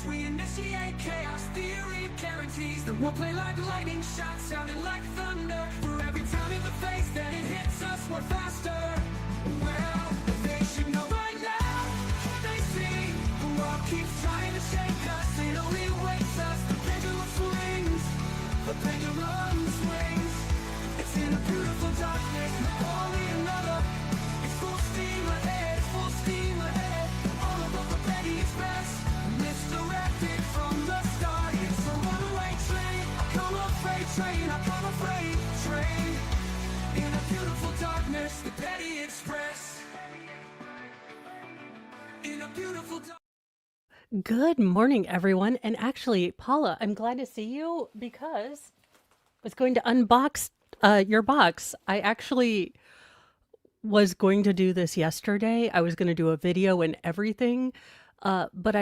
as we initiate chaos theory guarantees that we'll play like lightning shots sounding like thunder. For every time in the face that it hits us, we're faster. Well, they should know by now. They see the world keeps trying to shake us. It only waits us. The pendulum swings. The pendulum swings. It's in a beautiful darkness. Only another. It's full steam ahead. Full steam ahead. All above the Petty Express. Misdirected from the start. It's a runaway train. I come a freight train. I come a freight train. In a beautiful darkness, the Petty Express. In a beautiful darkness. Good morning, everyone. And actually, Paula, I'm glad to see you because I was going to unbox your box. I actually was going to do this yesterday. I was going to do a video and everything, but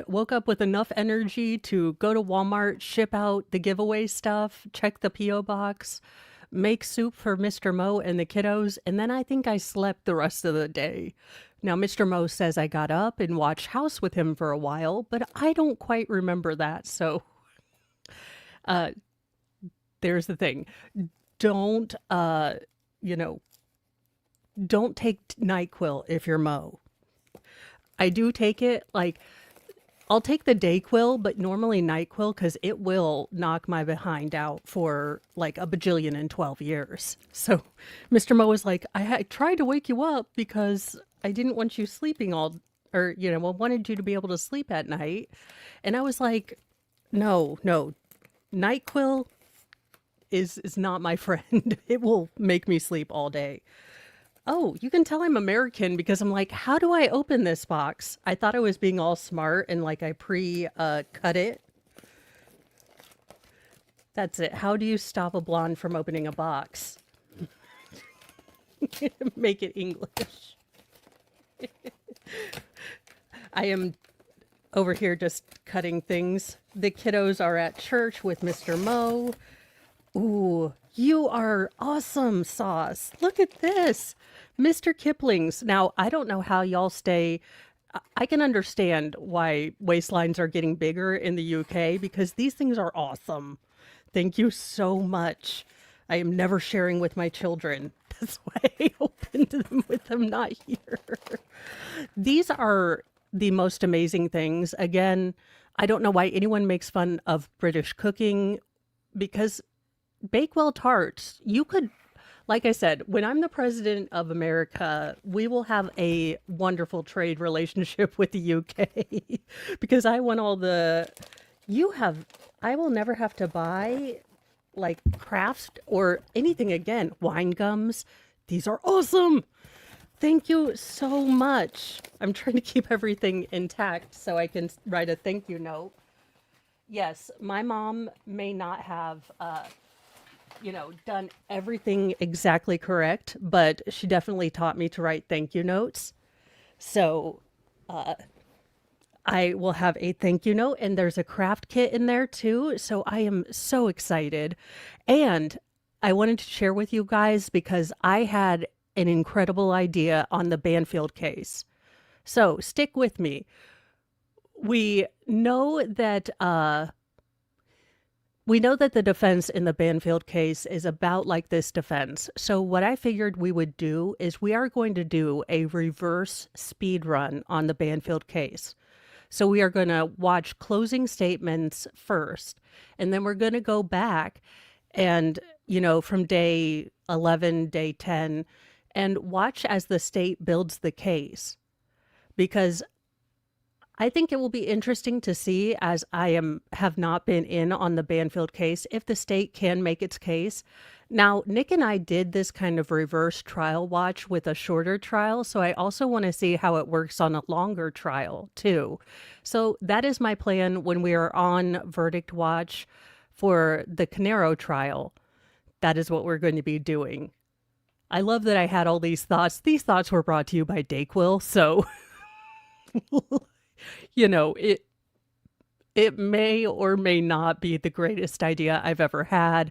woke up with enough energy to go to Walmart, ship out the giveaway stuff, check the P.O. box, make soup for Mr. Mo and the kiddos, and then I think I slept the rest of the day. Now, Mr. Mo says I got up and watched House with him for a while, but I don't quite remember that. So there's the thing. Don't, don't take NyQuil if you're Mo. I do take it, I'll take the DayQuil, but normally NyQuil because it will knock my behind out for like a bajillion and 12 years. So Mr. Mo was like, I tried to wake you up because I didn't want you sleeping I wanted you to be able to sleep at night. And I was like, no, NyQuil is not my friend. It will make me sleep all day. Oh, you can tell I'm American because I'm like, how do I open this box? I thought I was being all smart and like I cut it. That's it. How do you stop a blonde from opening a box? Make it English. I am over here just cutting things. The kiddos are at church with Mr. Mo. Ooh, you are awesome, Sauce. Look at this. Mr. Kipling's. Now, I don't know how y'all stay. I can understand why waistlines are getting bigger in the UK because these things are awesome. Thank you so much. I am never sharing with my children. That's why I opened them with them not here. These are the most amazing things. Again, I don't know why anyone makes fun of British cooking because Bakewell tarts, you could, like I said, when I'm the president of America, we will have a wonderful trade relationship with the UK because I want I will never have to buy like crafts or anything again. Wine gums. These are awesome. Thank you so much. I'm trying to keep everything intact so I can write a thank you note. Yes, my mom may not have, done everything exactly correct, but she definitely taught me to write thank you notes. So I will have a thank you note, and there's a craft kit in there too. So I am so excited. And I wanted to share with you guys because I had an incredible idea on the Banfield case. So stick with me. We know that the defense in the Banfield case is about like this defense. So what I figured we would do is we are going to do a reverse speed run on the Banfield case. So we are going to watch closing statements first, and then we're going to go back and, from day 11, day 10, and watch as the state builds the case. Because I think it will be interesting to see, as I have not been in on the Banfield case, if the state can make its case. Now, Nick and I did this kind of reverse trial watch with a shorter trial, so I also want to see how it works on a longer trial, too. So that is my plan when we are on verdict watch for the Caneiro trial. That is what we're going to be doing. I love that I had all these thoughts. These thoughts were brought to you by DayQuil, so... it may or may not be the greatest idea I've ever had,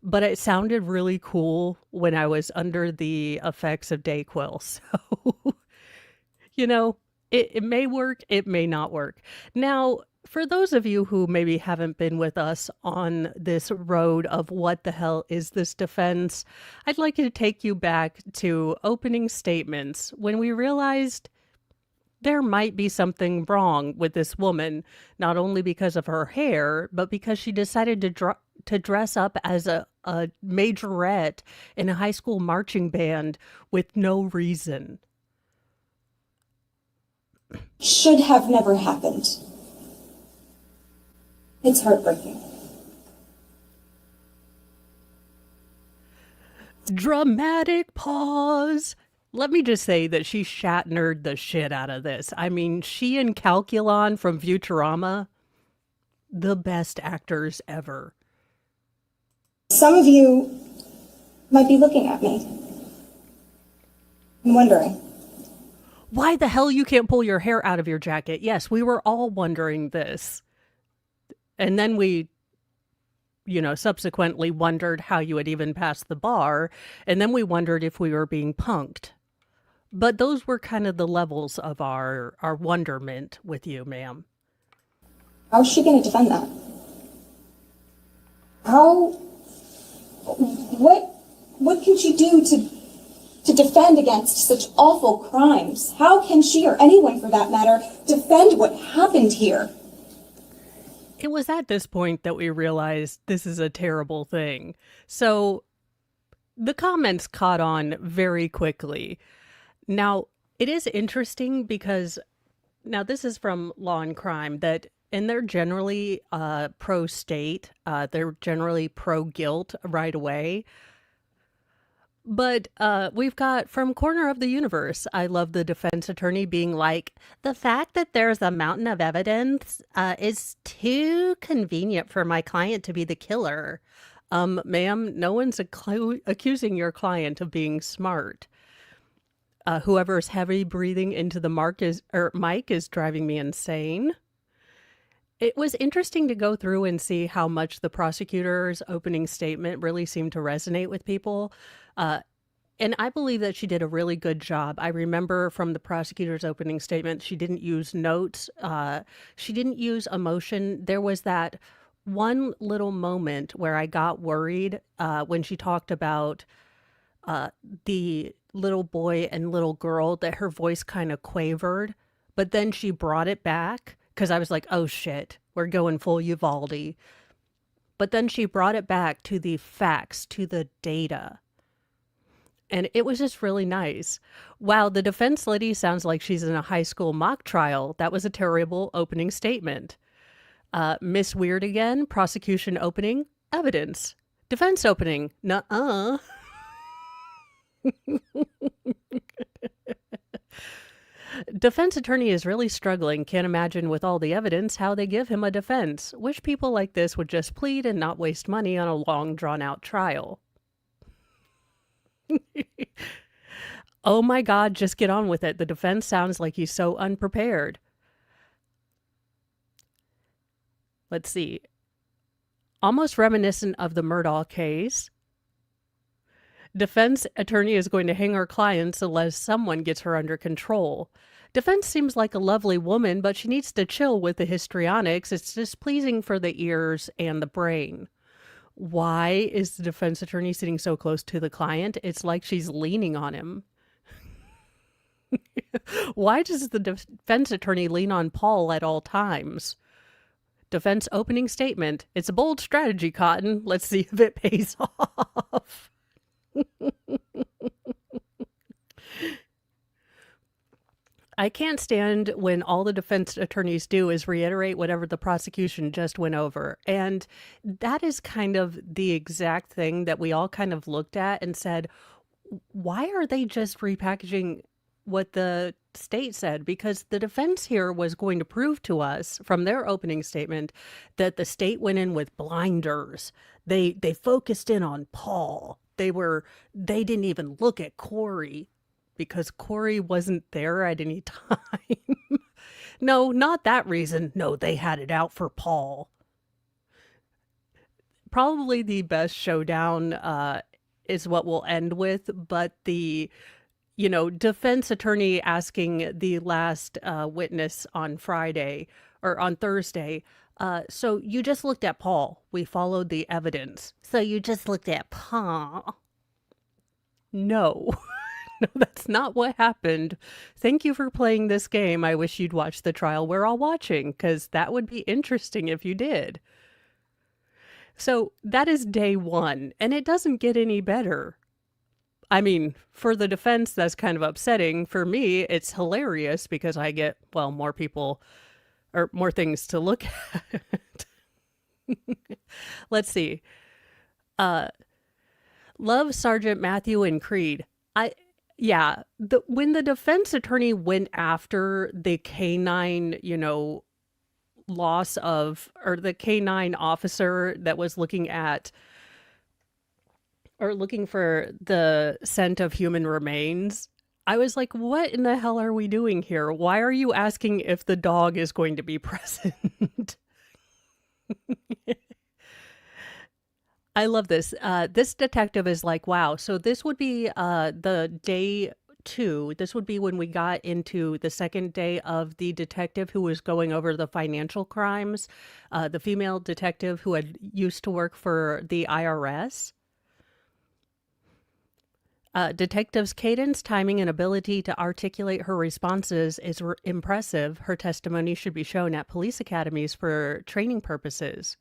but it sounded really cool when I was under the effects of DayQuil. So, It may work, it may not work. Now, for those of you who maybe haven't been with us on this road of what the hell is this defense, I'd like to take you back to opening statements when we realized there might be something wrong with this woman, not only because of her hair, but because she decided to dress up as a majorette in a high school marching band with no reason. Should have never happened. It's heartbreaking. Dramatic pause. Let me just say that she Shatnered the shit out of this. I mean, she and Calculon from Futurama, the best actors ever. Some of you might be looking at me and wondering, Why the hell you can't pull your hair out of your jacket? Yes, we were all wondering this. And then we, subsequently wondered how you had even passed the bar. And then we wondered if we were being punked. But those were kind of the levels of our wonderment with you, ma'am. how's she going to defend that? What can she do to defend against such awful crimes? How can she, or anyone for that matter, defend what happened here? It was at this point that we realized this is a terrible thing. So the comments caught on very quickly. Now, it is interesting because now this is from Law and Crime and they're generally pro-state. They're generally pro-guilt right away. But we've got from Corner of the Universe, I love the defense attorney being like, the fact that there's a mountain of evidence is too convenient for my client to be the killer. Ma'am, no one's accusing your client of being smart. Whoever's heavy breathing into the mic is driving me insane. It was interesting to go through and see how much the prosecutor's opening statement really seemed to resonate with people. And I believe that she did a really good job. I remember from the prosecutor's opening statement, she didn't use notes. She didn't use emotion. There was that one little moment where I got worried when she talked about the little boy and little girl, that her voice kind of quavered, but then she brought it back because I was like, oh shit, we're going full Uvalde. But then she brought it back to the facts, to the data. And it was just really nice. Wow, the defense lady sounds like she's in a high school mock trial. That was a terrible opening statement. Miss Weird again, prosecution opening, evidence. Defense opening, nuh-uh. Defense attorney is really struggling. Can't imagine with all the evidence how they give him a defense. Wish people like this would just plead and not waste money on a long drawn-out trial. Oh my God, just get on with it. The defense sounds like he's so unprepared. Let's see. Almost reminiscent of the Murdaugh case. Defense attorney is going to hang her clients unless someone gets her under control. Defense seems like a lovely woman, but she needs to chill with the histrionics. It's displeasing for the ears and the brain. Why is the defense attorney sitting so close to the client? It's like she's leaning on him. Why does the defense attorney lean on Paul at all times? Defense opening statement. It's a bold strategy, Cotton. Let's see if it pays off. I can't stand when all the defense attorneys do is reiterate whatever the prosecution just went over. And that is kind of the exact thing that we all kind of looked at and said, why are they just repackaging what the state said? Because the defense here was going to prove to us from their opening statement that the state went in with blinders. They focused in on Paul. They didn't even look at Corey because Corey wasn't there at any time. No, not that reason. No, they had it out for Paul. Probably the best showdown is what we'll end with, but the defense attorney asking the last witness on Friday or on Thursday. So you just looked at Paul. We followed the evidence. So you just looked at Paul. No. No, that's not what happened. Thank you for playing this game. I wish you'd watch the trial we're all watching, because that would be interesting if you did. So that is day one, and it doesn't get any better. I mean, for the defense, that's kind of upsetting. For me, it's hilarious because I get, well, more people or more things to look at. Let's see. Love Sergeant Matthew and Creed. When the defense attorney went after the canine, loss of, or the canine officer that was looking at or looking for the scent of human remains, I was like, what in the hell are we doing here? Why are you asking if the dog is going to be present? I love this. This detective is like, wow. So this would be the day two. This would be when we got into the second day of the detective who was going over the financial crimes, the female detective who had used to work for the IRS. Detective's cadence, timing, and ability to articulate her responses is impressive. Her testimony should be shown at police academies for training purposes.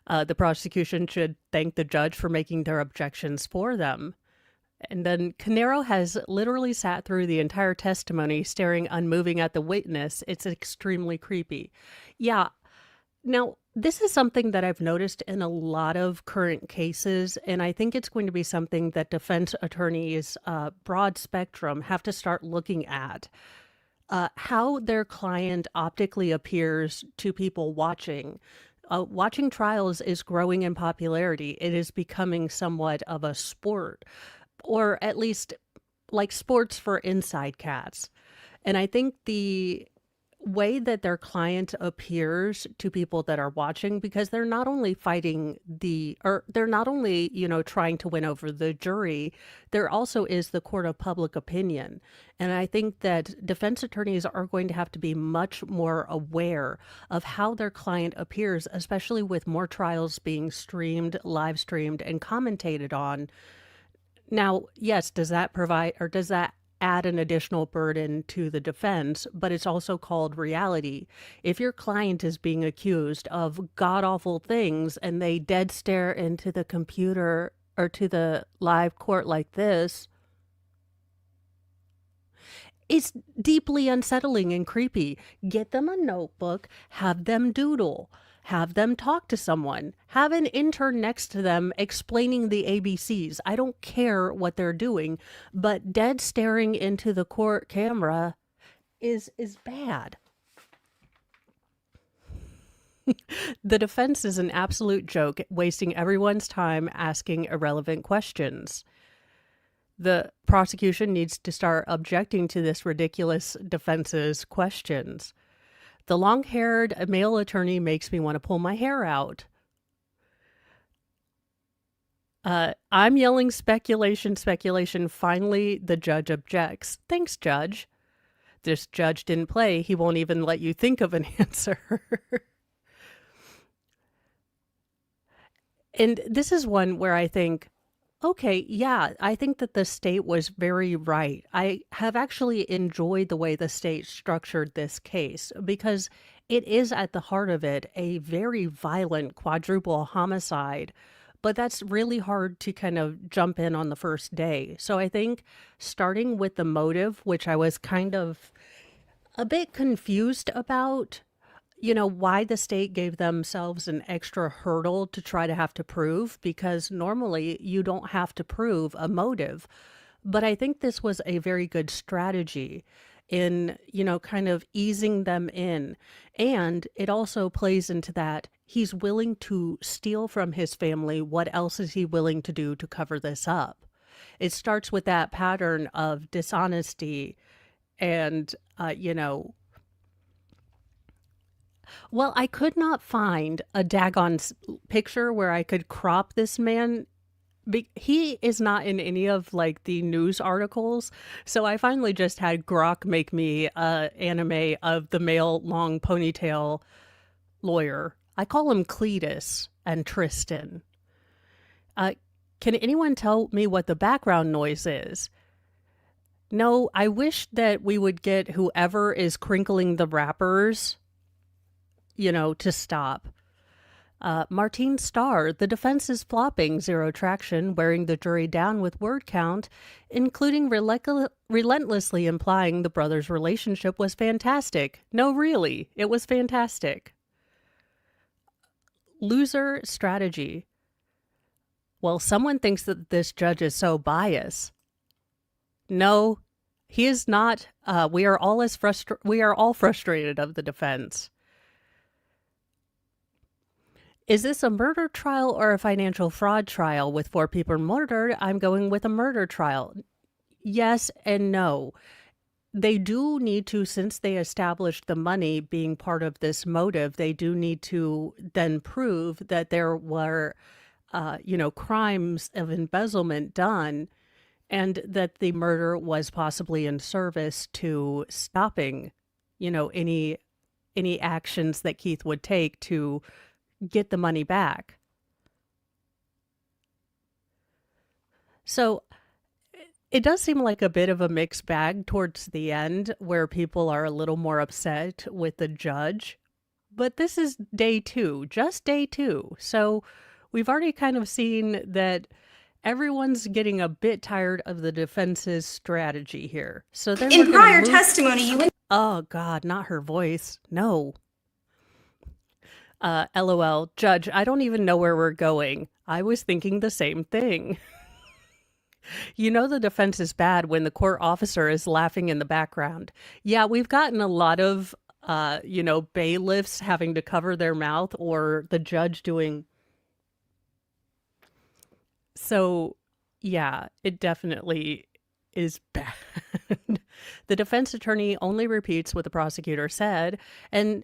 The prosecution should thank the judge for making their objections for them. And then Caneiro has literally sat through the entire testimony, staring unmoving at the witness. It's extremely creepy. Yeah. Now, this is something that I've noticed in a lot of current cases, and I think it's going to be something that defense attorneys, broad spectrum, have to start looking at. How their client optically appears to people watching. Watching trials is growing in popularity. It is becoming somewhat of a sport, or at least like sports for inside cats. And I think the way that their client appears to people that are watching, because they're not only they're not only, trying to win over the jury, there also is the court of public opinion. And I think that defense attorneys are going to have to be much more aware of how their client appears, especially with more trials being streamed, live streamed, and commentated on. Now, yes, does that add an additional burden to the defense? But it's also called reality. If your client is being accused of god-awful things and they dead stare into the computer or to the live court like this, it's deeply unsettling and creepy. Get them a notebook, have them doodle. Have them talk to someone. Have an intern next to them explaining the ABCs. I don't care what they're doing, but dead staring into the court camera is bad. The defense is an absolute joke, wasting everyone's time asking irrelevant questions. The prosecution needs to start objecting to this ridiculous defense's questions. The long-haired male attorney makes me want to pull my hair out. I'm yelling speculation, speculation. Finally, the judge objects. Thanks, judge. This judge didn't play. He won't even let you think of an answer. And this is one where I think, okay, yeah, I think that the state was very right. I have actually enjoyed the way the state structured this case because it is at the heart of it a very violent quadruple homicide, but that's really hard to kind of jump in on the first day. So I think starting with the motive, which I was kind of a bit confused about, why the state gave themselves an extra hurdle to try to have to prove, because normally you don't have to prove a motive. But I think this was a very good strategy in, kind of easing them in. And it also plays into that he's willing to steal from his family. What else is he willing to do to cover this up? It starts with that pattern of dishonesty and, well, I could not find a daggone picture where I could crop this man He is not in any of like the news articles, so I finally just had Grok make me a anime of the male long ponytail lawyer. I call him Cletus and Tristan. Uh, can anyone tell me what the background noise is? No, I wish that we would get whoever is crinkling the wrappers, to stop. Martine Starr, the defense is flopping, zero traction, wearing the jury down with word count, including relentlessly implying the brothers' relationship was fantastic. No, really, it was fantastic. Loser strategy. Well, someone thinks that this judge is so biased. No, he is not. We are all frustrated of the defense. Is this a murder trial or a financial fraud trial? With 4 people murdered, I'm going with a murder trial. Yes and no. They do need to, since they established the money being part of this motive, they do need to then prove that there were, crimes of embezzlement done, and that the murder was possibly in service to stopping, any actions that Keith would take to get the money back. So it does seem like a bit of a mixed bag towards the end where people are a little more upset with the judge. But this is day 2, just day 2. So we've already kind of seen that everyone's getting a bit tired of the defense's strategy here. So then In prior testimony, you... Oh, God, not her voice. No. LOL. Judge, I don't even know where we're going. I was thinking the same thing. The defense is bad when the court officer is laughing in the background. Yeah, we've gotten a lot of, bailiffs having to cover their mouth or the judge doing. So, yeah, it definitely is bad. The defense attorney only repeats what the prosecutor said, and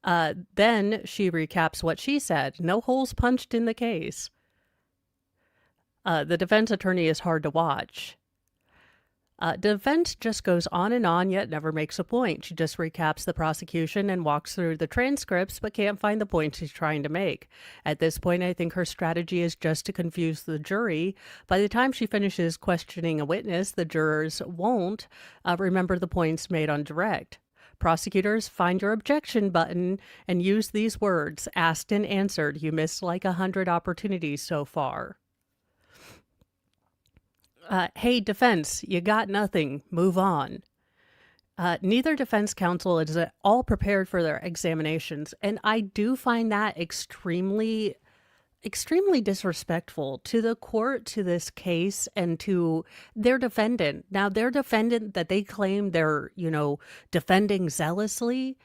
then she recaps what she said. No holes punched in the case. The defense attorney is hard to watch. Defense just goes on, yet never makes a point. She just recaps the prosecution and walks through the transcripts, but can't find the point she's trying to make. At this point, I think her strategy is just to confuse the jury. By the time she finishes questioning a witness, the jurors won't remember the points made on direct. Prosecutors, find your objection button and use these words: asked and answered. You missed like 100 opportunities so far. Hey, defense, you got nothing. Move on. Neither defense counsel is at all prepared for their examinations, and I do find that extremely disrespectful to the court, to this case, and to their defendant. Now, their defendant that they claim they're, defending zealously,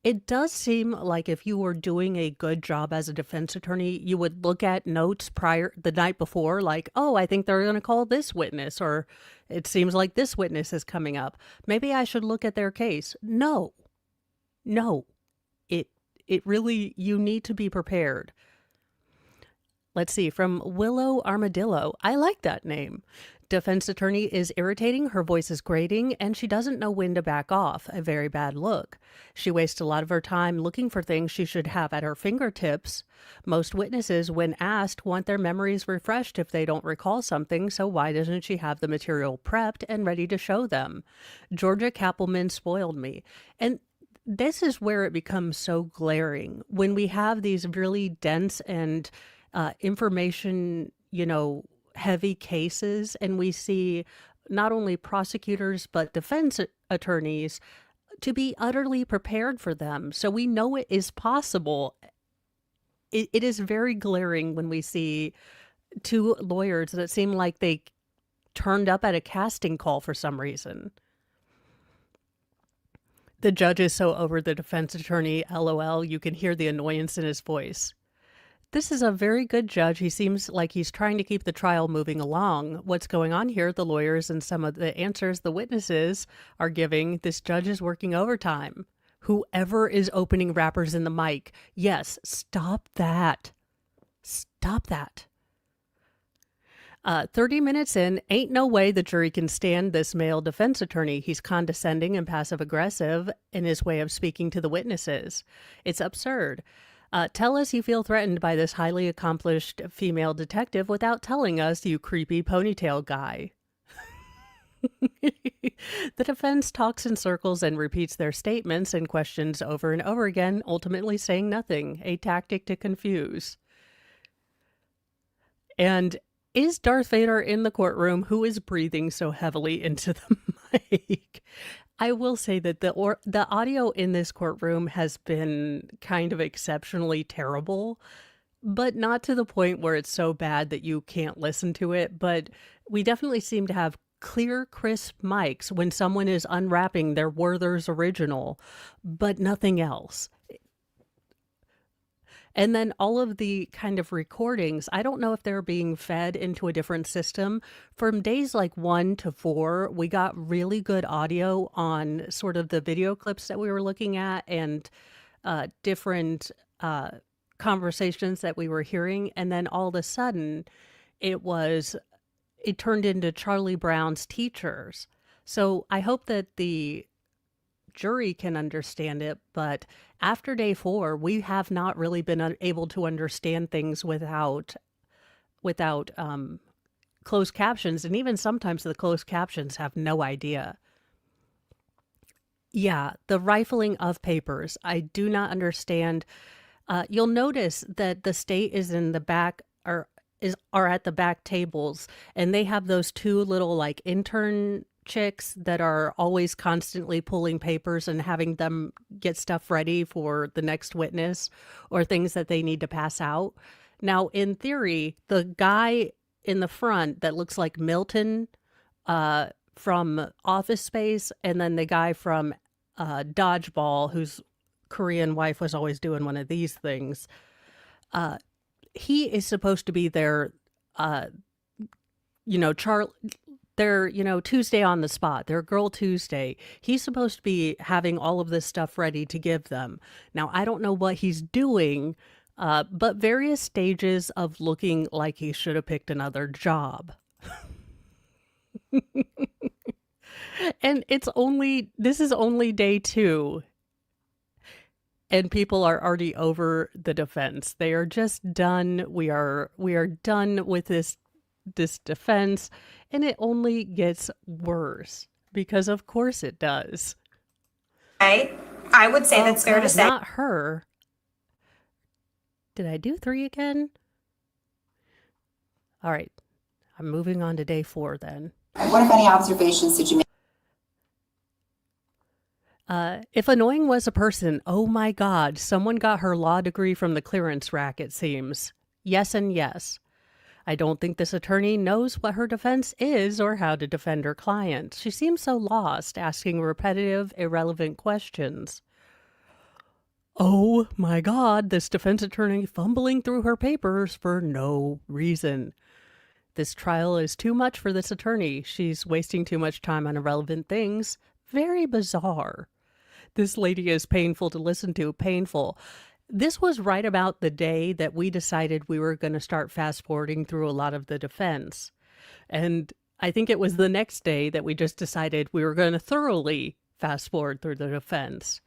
it does seem like if you were doing a good job as a defense attorney, you would look at notes the night before, like, oh, I think they're going to call this witness, or it seems like this witness is coming up. Maybe I should look at their case. No. It really, you need to be prepared. Let's see, from Willow Armadillo. I like that name. Defense attorney is irritating, her voice is grating, and she doesn't know when to back off. A very bad look. She wastes a lot of her time looking for things she should have at her fingertips. Most witnesses, when asked, want their memories refreshed if they don't recall something, so why doesn't she have the material prepped and ready to show them? Georgia Kappelman spoiled me. And this is where it becomes so glaring. When we have these really dense and information, heavy cases, and we see not only prosecutors but defense attorneys to be utterly prepared for them. So we know it is possible. It is very glaring when we see 2 lawyers that seem like they turned up at a casting call for some reason. The judge is so over the defense attorney, LOL, you can hear the annoyance in his voice. This is a very good judge. He seems like he's trying to keep the trial moving along. What's going on here, the lawyers and some of the answers the witnesses are giving, this judge is working overtime. Whoever is opening wrappers in the mic, yes, stop that. Stop that. 30 minutes in, ain't no way the jury can stand this male defense attorney. He's condescending and passive-aggressive in his way of speaking to the witnesses. It's absurd. Tell us you feel threatened by this highly accomplished female detective without telling us, you creepy ponytail guy. The defense talks in circles and repeats their statements and questions over and over again, ultimately saying nothing, a tactic to confuse. And is Darth Vader in the courtroom? Who is breathing so heavily into the mic? I will say that the audio in this courtroom has been kind of exceptionally terrible, but not to the point where it's so bad that you can't listen to it. But we definitely seem to have clear, crisp mics when someone is unwrapping their Werther's original, but nothing else. And then all of the kind of recordings, I don't know if they're being fed into a different system. From days like 1 to 4, we got really good audio on sort of the video clips that we were looking at and different conversations that we were hearing. And then all of a sudden, it turned into Charlie Brown's teachers. So I hope that the jury can understand it, but after day 4, we have not really been able to understand things without closed captions, and even sometimes the closed captions have no idea. Yeah, the rifling of papers. I do not understand. You'll notice that the state is in the back are at the back tables, and they have those 2 little like intern chicks that are always constantly pulling papers and having them get stuff ready for the next witness or things that they need to pass out. Now, in theory, the guy in the front that looks like Milton from Office Space, and then the guy from Dodgeball, whose Korean wife was always doing one of these things, he is supposed to be their, Tuesday on the spot, their Girl Tuesday. He's supposed to be having all of this stuff ready to give them. Now, I don't know what he's doing, but various stages of looking like he should have picked another job. And this is only day 2. And people are already over the defense. They are just done. We are done with this defense, and it only gets worse because of course it does. I would say that's fair to say. Not her. Did I do 3 again? All right. I'm moving on to day 4 then. What, if any, observations did you make? If annoying was a person, oh my God, someone got her law degree from the clearance rack, it seems. Yes and yes. I don't think this attorney knows what her defense is or how to defend her client. She seems so lost, asking repetitive, irrelevant questions. Oh my God, this defense attorney fumbling through her papers for no reason. This trial is too much for this attorney. She's wasting too much time on irrelevant things. Very bizarre. This lady is painful to listen to, painful. This was right about the day that we decided we were going to start fast forwarding through a lot of the defense. And I think it was the next day that we just decided we were going to thoroughly fast forward through the defense.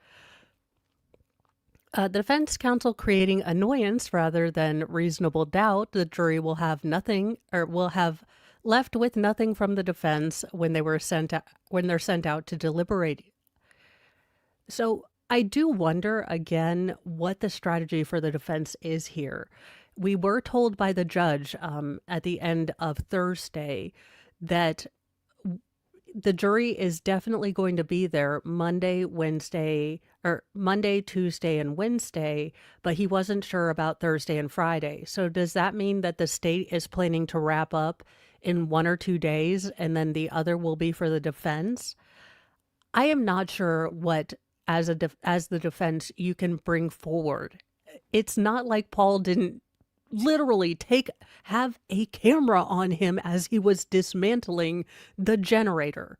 The defense counsel creating annoyance rather than reasonable doubt. The jury will have left with nothing from the defense when they're sent out to deliberate. So I do wonder again what the strategy for the defense is here. We were told by the judge at the end of Thursday that the jury is definitely going to be there Monday, Tuesday, and Wednesday, but he wasn't sure about Thursday and Friday. So does that mean that the state is planning to wrap up in 1 or 2 days and then the other will be for the defense? I am not sure what, as the defense, you can bring forward. It's not like Paul didn't literally have a camera on him as he was dismantling the generator.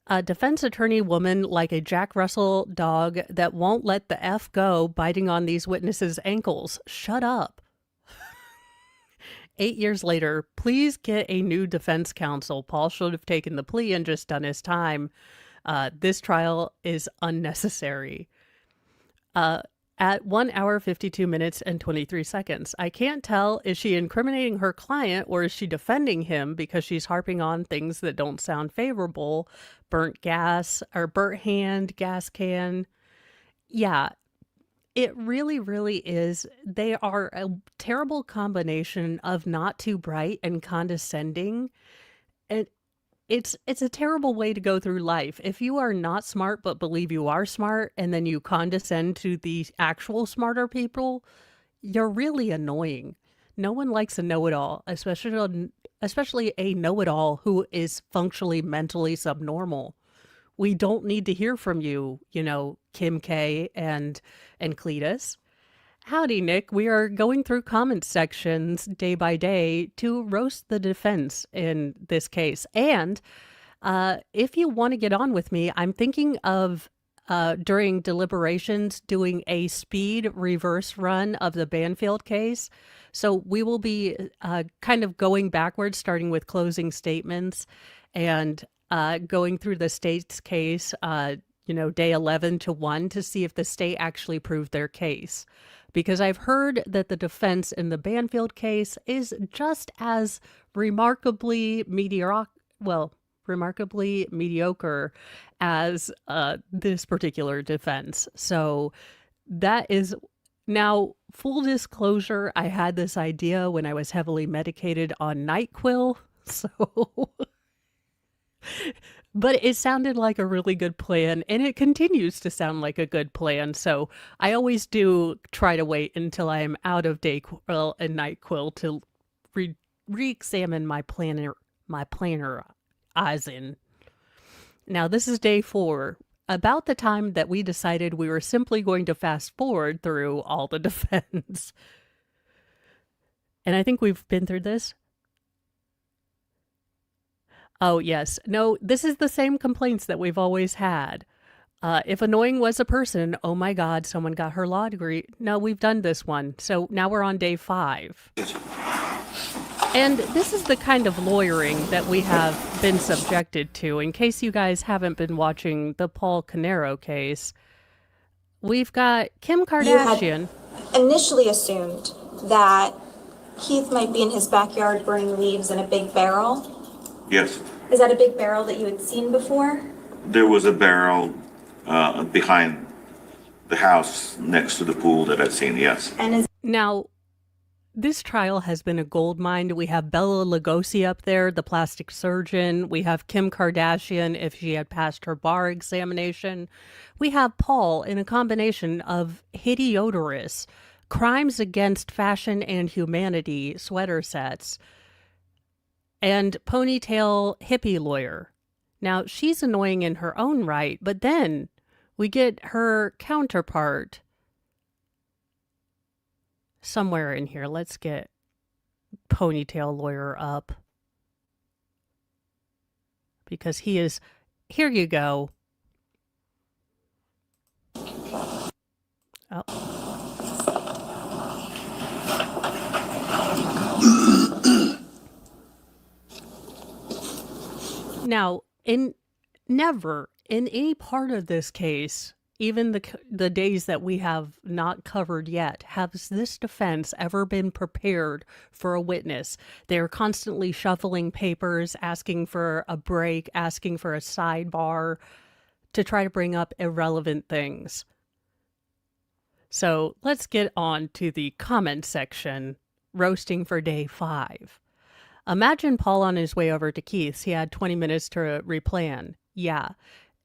A defense attorney woman like a Jack Russell dog that won't let the F go, biting on these witnesses' ankles. Shut up. 8 years later, please get a new defense counsel. Paul should have taken the plea and just done his time. This trial is unnecessary. At 1 hour, 52 minutes, and 23 seconds. I can't tell, is she incriminating her client or is she defending him because she's harping on things that don't sound favorable? Burnt gas or burnt hand, gas can. Yeah, it really, really is. They are a terrible combination of not too bright and condescending. And it's a terrible way to go through life. If you are not smart but believe you are smart and then you condescend to the actual smarter people, you're really annoying. No one likes a know-it-all, especially a know-it-all who is functionally mentally subnormal. We don't need to hear from you, Kim K and Cletus. Howdy, Nick. We are going through comment sections day by day to roast the defense in this case. And if you want to get on with me, I'm thinking of during deliberations doing a speed reverse run of the Banfield case. So we will be kind of going backwards, starting with closing statements and going through the state's case, day 11 to 1 to see if the state actually proved their case. Because I've heard that the defense in the Banfield case is just as remarkably mediocre as this particular defense. So that is now full disclosure. I had this idea when I was heavily medicated on NyQuil. So, but it sounded like a really good plan, and it continues to sound like a good plan. So I always do try to wait until I am out of Dayquil and NyQuil to re-examine my planner eyes in. Now, this is day 4, about the time that we decided we were simply going to fast forward through all the defense. And I think we've been through this. Oh, yes. No, this is the same complaints that we've always had. If annoying was a person, oh my God, someone got her law degree. No, we've done this one. So now we're on day 5. And this is the kind of lawyering that we have been subjected to. In case you guys haven't been watching the Paul Caneiro case, we've got Kim Kardashian. You had initially assumed that Keith might be in his backyard burning leaves in a big barrel. Yes. Is that a big barrel that you had seen before? There was a barrel behind the house next to the pool that I've seen, yes. And Now, this trial has been a gold mine. We have Bella Lugosi up there, the plastic surgeon. We have Kim Kardashian, if she had passed her bar examination. We have Paul in a combination of hideodorous, crimes against fashion and humanity sweater sets, and ponytail hippie lawyer. Now, she's annoying in her own right, but then we get her counterpart somewhere in here. Let's get ponytail lawyer up. Because he is... Here you go. Oh. Now, never in any part of this case, even the days that we have not covered yet, has this defense ever been prepared for a witness. They're constantly shuffling papers, asking for a break, asking for a sidebar to try to bring up irrelevant things. So let's get on to the comment section, roasting for day 5. Imagine Paul on his way over to Keith's. He had 20 minutes to replan. Yeah.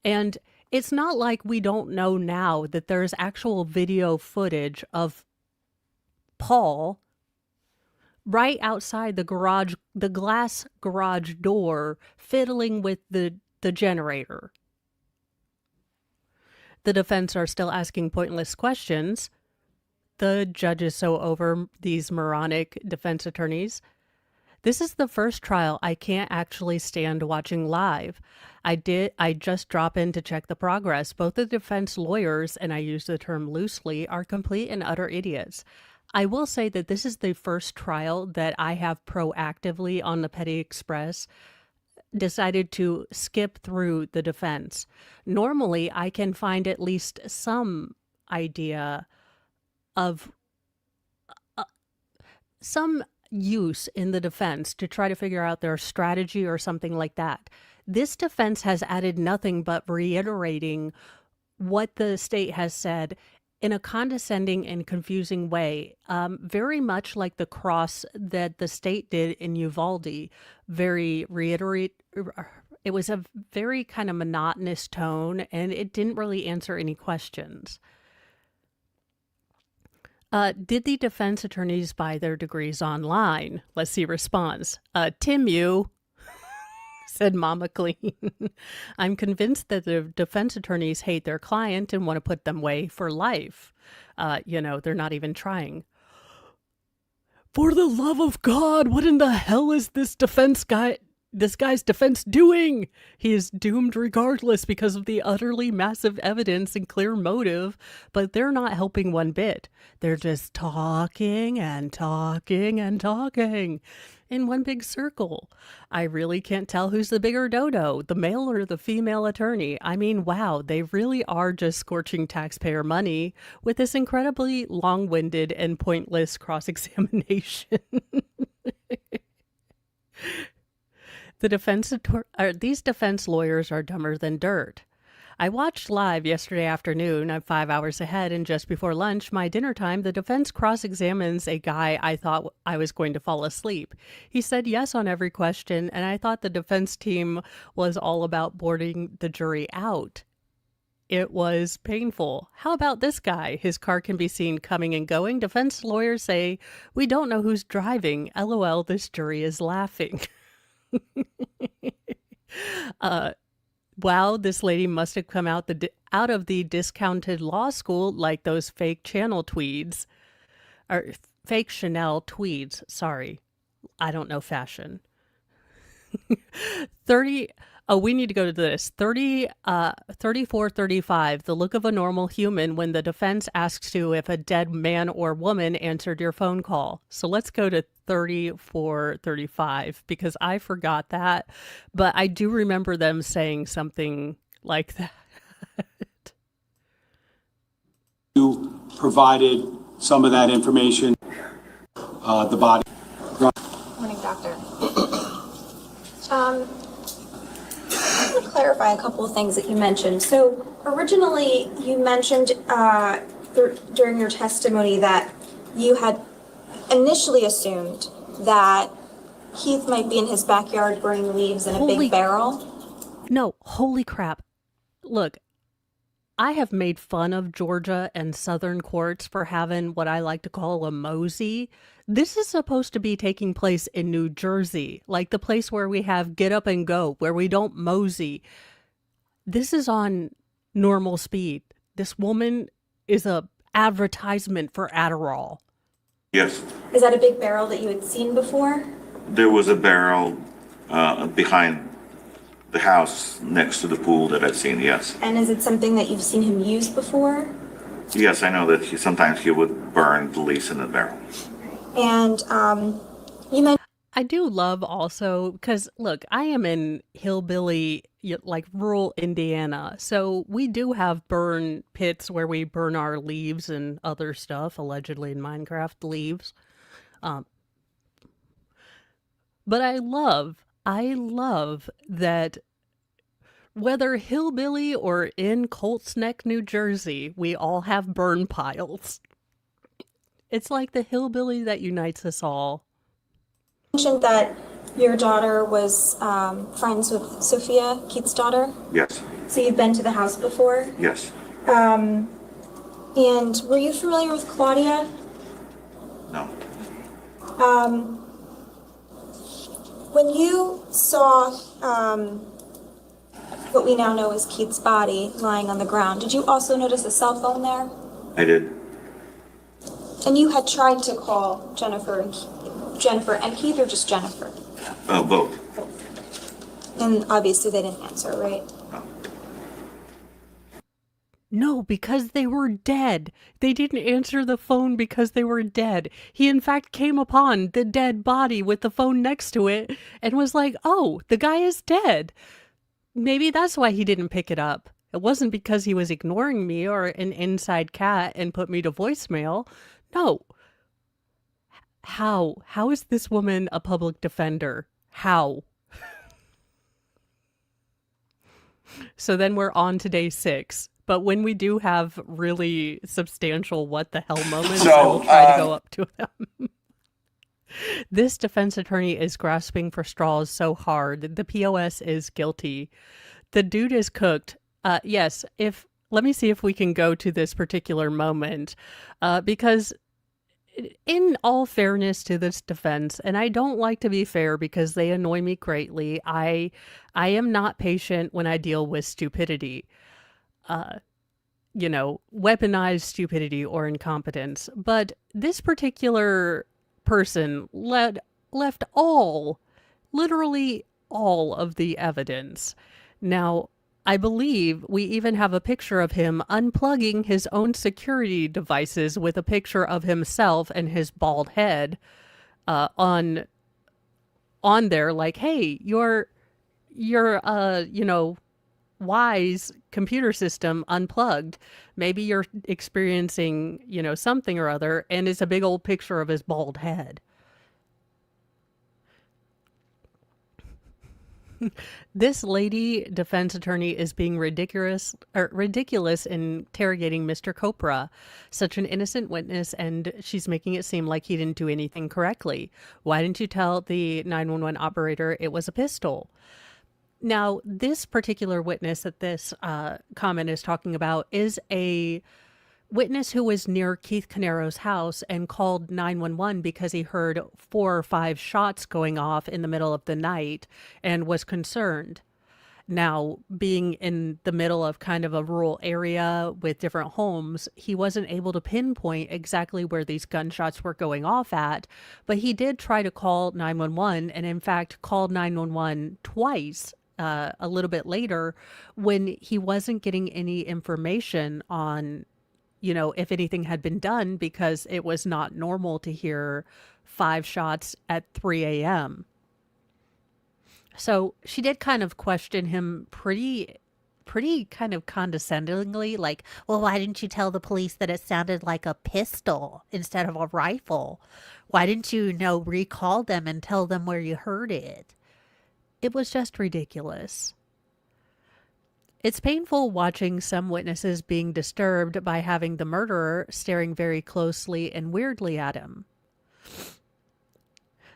And it's not like we don't know now that there's actual video footage of Paul right outside the glass garage door, fiddling with the generator. The defense are still asking pointless questions. The judge is so over these moronic defense attorneys. This is the first trial I can't actually stand watching live. I just drop in to check the progress. Both the defense lawyers, and I use the term loosely, are complete and utter idiots. I will say that this is the first trial that I have proactively on the Petty Express decided to skip through the defense. Normally, I can find at least some idea of some use in the defense to try to figure out their strategy or something like that. This defense has added nothing but reiterating what the state has said in a condescending and confusing way, very much like the cross that the state did in Uvalde. It was a very kind of monotonous tone, and it didn't really answer any questions. Did the defense attorneys buy their degrees online? Let's see response. Tim, you, said Mama Clean. I'm convinced that the defense attorneys hate their client and want to put them away for life. They're not even trying. For the love of God, what in the hell is this guy's defense doing? He is doomed regardless because of the utterly massive evidence and clear motive, but they're not helping one bit. They're just talking and talking and talking in one big circle. I really can't tell who's the bigger dodo, the male or the female attorney. I mean, wow, they really are just scorching taxpayer money with this incredibly long-winded and pointless cross-examination. These defense lawyers are dumber than dirt. I watched live yesterday afternoon. I'm 5 hours ahead, and just before lunch, my dinner time, the defense cross-examines a guy I thought I was going to fall asleep. He said yes on every question, and I thought the defense team was all about boarding the jury out. It was painful. How about this guy? His car can be seen coming and going. Defense lawyers say, we don't know who's driving. LOL, this jury is laughing. Wow, this lady must have come out of the discounted law school like those fake Chanel tweeds. Or fake Chanel tweeds, sorry. I don't know fashion. We need to go to this. 3435, the look of a normal human when the defense asks you if a dead man or woman answered your phone call. So let's go to 3435 because I forgot that, but I do remember them saying something like that. You provided some of that information, the body. Morning, doctor. I want to clarify a couple of things that you mentioned. So originally you mentioned during your testimony that you had initially assumed that Keith might be in his backyard burning leaves in a big barrel. No, holy crap. Look, I have made fun of Georgia and Southern courts for having what I like to call a mosey. This is supposed to be taking place in New Jersey, like the place where we have get up and go, where we don't mosey. This is on normal speed. This woman is a advertisement for Adderall. Yes, Is that a big barrel that you had seen before? there was a barrel behind the house next to the pool that I've seen, yes. And is it something that you've seen him use before? Yes, I know that sometimes he would burn the leaves in the barrel. And you mentioned I do love also, because look, I am in hillbilly, like rural Indiana. So we do have burn pits where we burn our leaves and other stuff, allegedly in Minecraft leaves. But I love that whether hillbilly or in Colts Neck, New Jersey, we all have burn piles. It's like the hillbilly that unites us all. that your daughter was friends with Sophia, Keith's daughter. Yes, So you've been to the house before. yes, And were you familiar with Claudia? no. When you saw what we now know as Keith's body lying on the ground, did you also notice a cell phone there? I did. And you had tried to call Jennifer and Keith, or just Jennifer? Both. And obviously they didn't answer, right? No. No, because they were dead. They didn't answer the phone because they were dead. He, in fact, came upon the dead body with the phone next to it and was like, oh, the guy is dead. Maybe that's why he didn't pick it up. It wasn't because he was ignoring me or an inside cat and put me to voicemail. No. How? How is this woman a public defender? How? So then we're on to day 6. But when we do have really substantial what the hell moments, I will try to go up to them. This defense attorney is grasping for straws so hard. The POS is guilty. The dude is cooked. Yes, let me see if we can go to this particular moment. Because in all fairness to this defense, and I don't like to be fair because they annoy me greatly, I am not patient when I deal with stupidity. Weaponized stupidity or incompetence. But this particular person left literally all of the evidence. Now, I believe we even have a picture of him unplugging his own security devices with a picture of himself and his bald head on there, like, hey, your wise computer system unplugged. Maybe you're experiencing, something or other, and it's a big old picture of his bald head. This lady defense attorney is being ridiculous interrogating Mr. Copra, such an innocent witness, and she's making it seem like he didn't do anything correctly. Why didn't you tell the 911 operator it was a pistol? Now, this particular witness that this comment is talking about is a witness who was near Keith Caneiro's house and called 911 because he heard 4 or 5 shots going off in the middle of the night and was concerned. Now, being in the middle of kind of a rural area with different homes, he wasn't able to pinpoint exactly where these gunshots were going off at, but he did try to call 911 and in fact called 911 twice a little bit later when he wasn't getting any information on if anything had been done, because it was not normal to hear 5 shots at 3 a.m. So she did kind of question him pretty kind of condescendingly, like, well, why didn't you tell the police that it sounded like a pistol instead of a rifle? Why didn't you recall them and tell them where you heard it? It was just ridiculous. It's painful watching some witnesses being disturbed by having the murderer staring very closely and weirdly at him.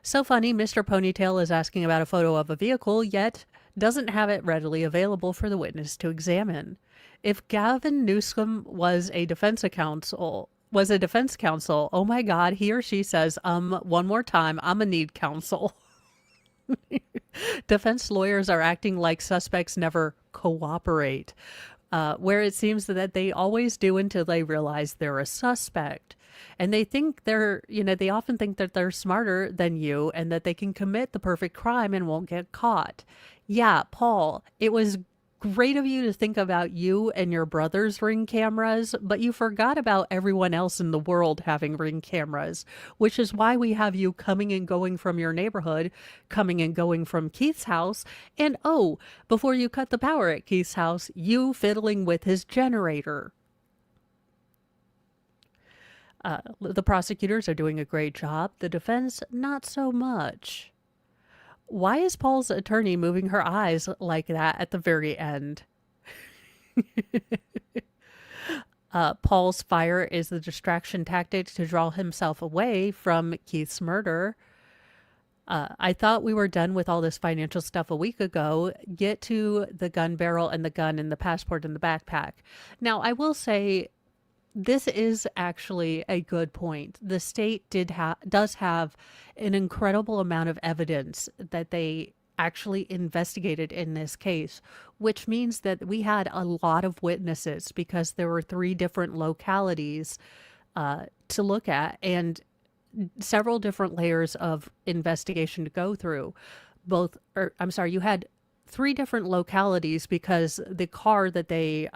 So funny, Mr. Ponytail is asking about a photo of a vehicle, yet doesn't have it readily available for the witness to examine. If Gavin Newsom was a defense counsel, oh my God, he or she says, one more time, I'm gonna need counsel. Defense lawyers are acting like suspects never cooperate, where it seems that they always do until they realize they're a suspect. And they think they often think that they're smarter than you and that they can commit the perfect crime and won't get caught. Yeah, Paul, it was great of you to think about you and your brother's Ring cameras, but you forgot about everyone else in the world having Ring cameras, which is why we have you coming and going from your neighborhood, coming and going from Keith's house, and before you cut the power at Keith's house, you fiddling with his generator. The prosecutors are doing a great job. The defense, not so much. Why is Paul's attorney moving her eyes like that at the very end? Paul's fire is the distraction tactic to draw himself away from Keith's murder. I thought we were done with all this financial stuff a week ago. Get to the gun barrel and the gun and the passport in the backpack. Now, I will say this is actually a good point. The state does have an incredible amount of evidence that they actually investigated in this case, which means that we had a lot of witnesses because there were 3 different localities to look at and several different layers of investigation to go through. You had three different localities because the car that they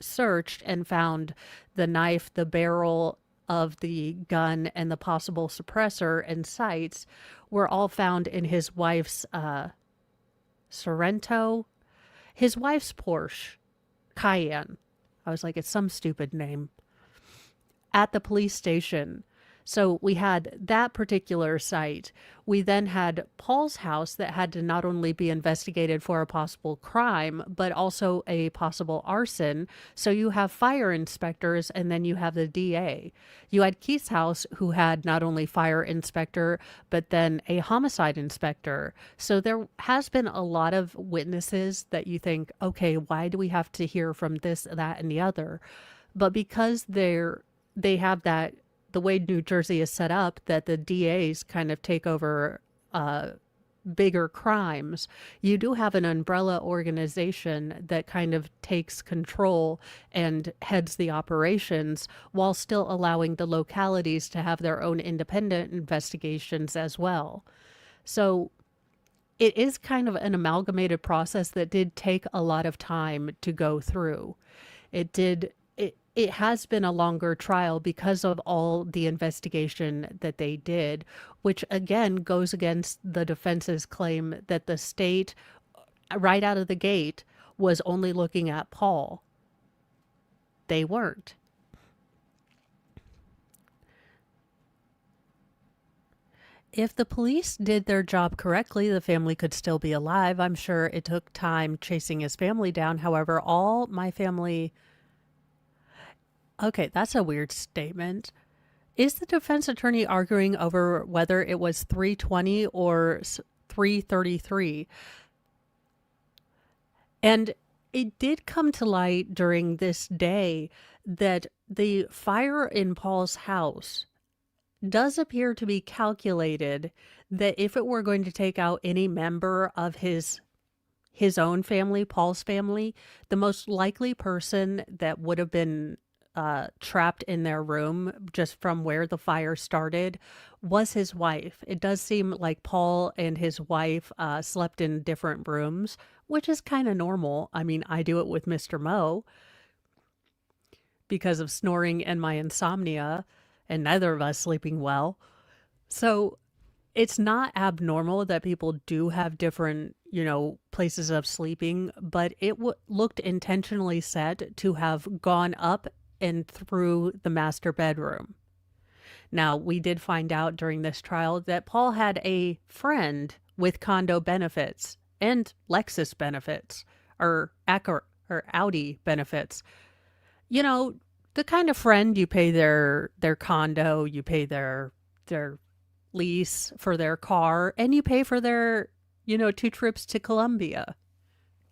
searched and found the knife, the barrel of the gun, and the possible suppressor and sights were all found in his wife's Sorrento, his wife's Porsche Cayenne. I was like, it's some stupid name. At the police station. So we had that particular site. We then had Paul's house that had to not only be investigated for a possible crime, but also a possible arson. So you have fire inspectors and then you have the DA. You had Keith's house, who had not only fire inspector, but then a homicide inspector. So there has been a lot of witnesses that you think, okay, why do we have to hear from this, that, and the other? But because they have that, the way New Jersey is set up, that the DAs kind of take over bigger crimes, you do have an umbrella organization that kind of takes control and heads the operations while still allowing the localities to have their own independent investigations as well. So it is kind of an amalgamated process that did take a lot of time to go through. It has been a longer trial because of all the investigation that they did, which again goes against the defense's claim that the state, right out of the gate, was only looking at Paul. They weren't. If the police did their job correctly, the family could still be alive. I'm sure it took time chasing his family down. However, all my family... Okay, that's a weird statement. Is the defense attorney arguing over whether it was 320 or 333? And it did come to light during this day that the fire in Paul's house does appear to be calculated, that if it were going to take out any member of his own family, Paul's family, the most likely person that would have been trapped in their room just from where the fire started was his wife. It does seem like Paul and his wife slept in different rooms, which is kind of normal. I mean, I do it with Mr. Mo because of snoring and my insomnia, and neither of us sleeping well. So it's not abnormal that people do have different, places of sleeping, but it looked intentionally set to have gone up and through the master bedroom. Now, we did find out during this trial that Paul had a friend with condo benefits and Lexus benefits, or Audi benefits. The kind of friend you pay their condo, you pay their lease for their car, and you pay for their, 2 trips to Colombia,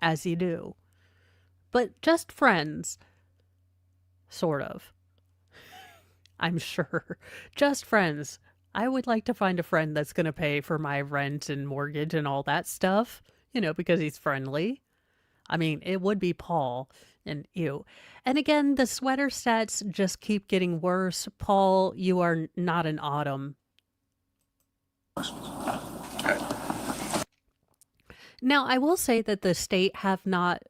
as you do. But just friends. Sort of. I'm sure. Just friends. I would like to find a friend that's going to pay for my rent and mortgage and all that stuff, because he's friendly. I mean, it would be Paul and you. And again, the sweater sets just keep getting worse. Paul, you are not an Autumn. Now, I will say that the state have not...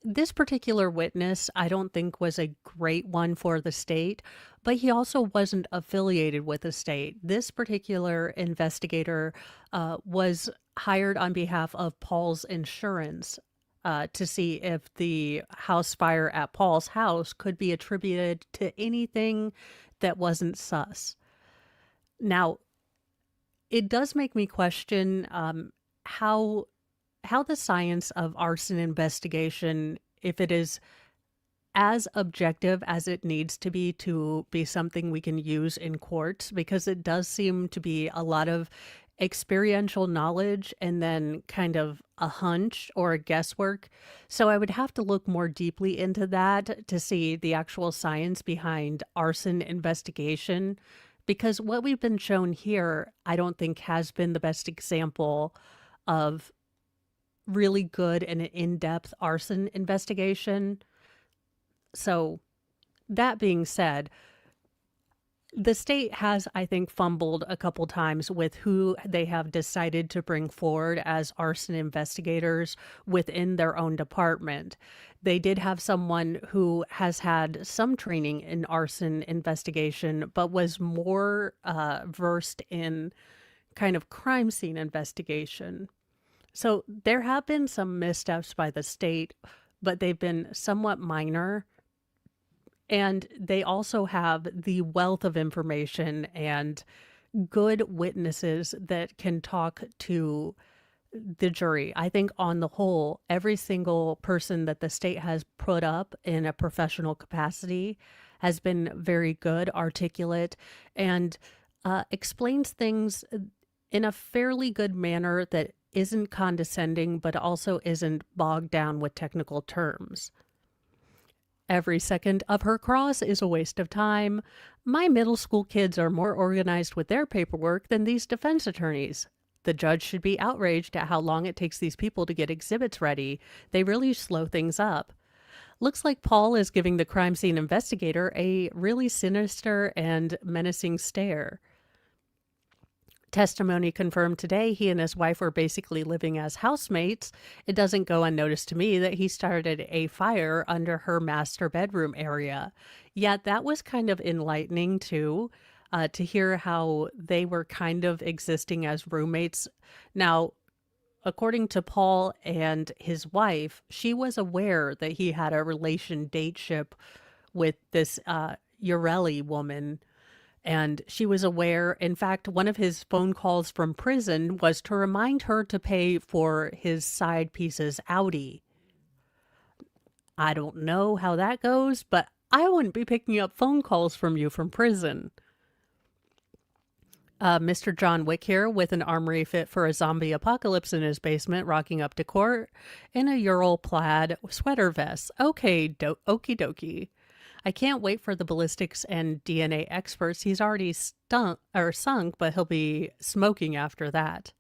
This particular witness, I don't think was a great one for the state, but he also wasn't affiliated with the state. This particular investigator was hired on behalf of Paul's insurance to see if the house fire at Paul's house could be attributed to anything that wasn't sus. Now, it does make me question how the science of arson investigation, if it is as objective as it needs to be something we can use in courts, because it does seem to be a lot of experiential knowledge and then kind of a hunch or a guesswork. So I would have to look more deeply into that to see the actual science behind arson investigation, because what we've been shown here, I don't think has been the best example of really good and in-depth arson investigation. So that being said, The state has, I think, fumbled a couple times with who they have decided to bring forward as arson investigators within their own department. They did have someone who has had some training in arson investigation, but was more versed in kind of crime scene investigation. So there have been some missteps by the state, but they've been somewhat minor. And they also have the wealth of information and good witnesses that can talk to the jury. I think on the whole, every single person that the state has put up in a professional capacity has been very good, articulate, and explains things in a fairly good manner that isn't condescending, but also isn't bogged down with technical terms. Every second of her cross is a waste of time. My middle school kids are more organized with their paperwork than these defense attorneys. The judge should be outraged at how long it takes these people to get exhibits ready. They really slow things up. Looks like Paul is giving the crime scene investigator a really sinister and menacing stare. Testimony confirmed today he and his wife were basically living as housemates. It doesn't go unnoticed to me that he started a fire under her master bedroom area. Yet that was kind of enlightening too, to hear how they were kind of existing as roommates. Now, according to Paul and his wife, she was aware that he had a relation dateship with this Urelli woman. And she was aware, in fact, one of his phone calls from prison was to remind her to pay for his side piece's Audi. I don't know how that goes, but I wouldn't be picking up phone calls from you from prison. Mr. John Wick here with an armory fit for a zombie apocalypse in his basement, rocking up to court in a Ural plaid sweater vest. Okay, okie dokie. I can't wait for the ballistics and DNA experts. He's already sunk, but he'll be smoking after that.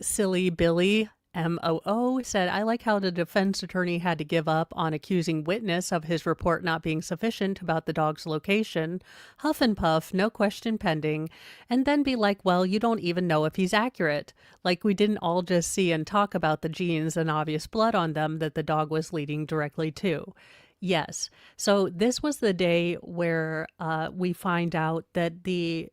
Silly Billy, MOO, said, I like how the defense attorney had to give up on accusing witness of his report not being sufficient about the dog's location, huff and puff, no question pending, and then be like, well, you don't even know if he's accurate. Like we didn't all just see and talk about the jeans and obvious blood on them that the dog was leading directly to. Yes. So this was the day where we find out that the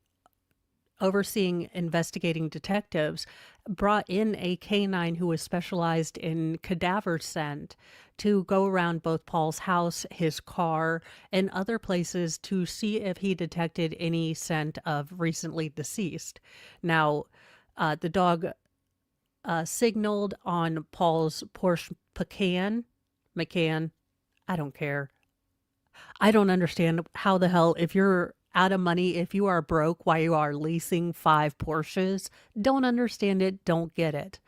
overseeing investigating detectives brought in a canine who was specialized in cadaver scent to go around both Paul's house, his car, and other places to see if he detected any scent of recently deceased. Now, the dog signaled on Paul's Porsche Macan. I don't care. I don't understand how the hell, if you're out of money, if you are broke while you are leasing 5 Porsches, don't understand it, don't get it.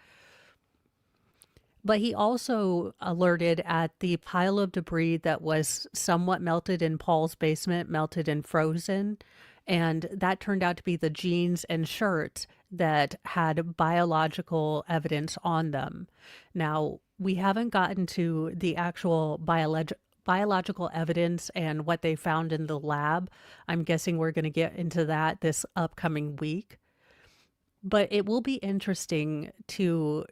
But he also alerted at the pile of debris that was somewhat melted in Paul's basement, melted and frozen. And that turned out to be the jeans and shirts that had biological evidence on them. Now, we haven't gotten to the actual biological evidence and what they found in the lab. I'm guessing we're going to get into that this upcoming week. But it will be interesting to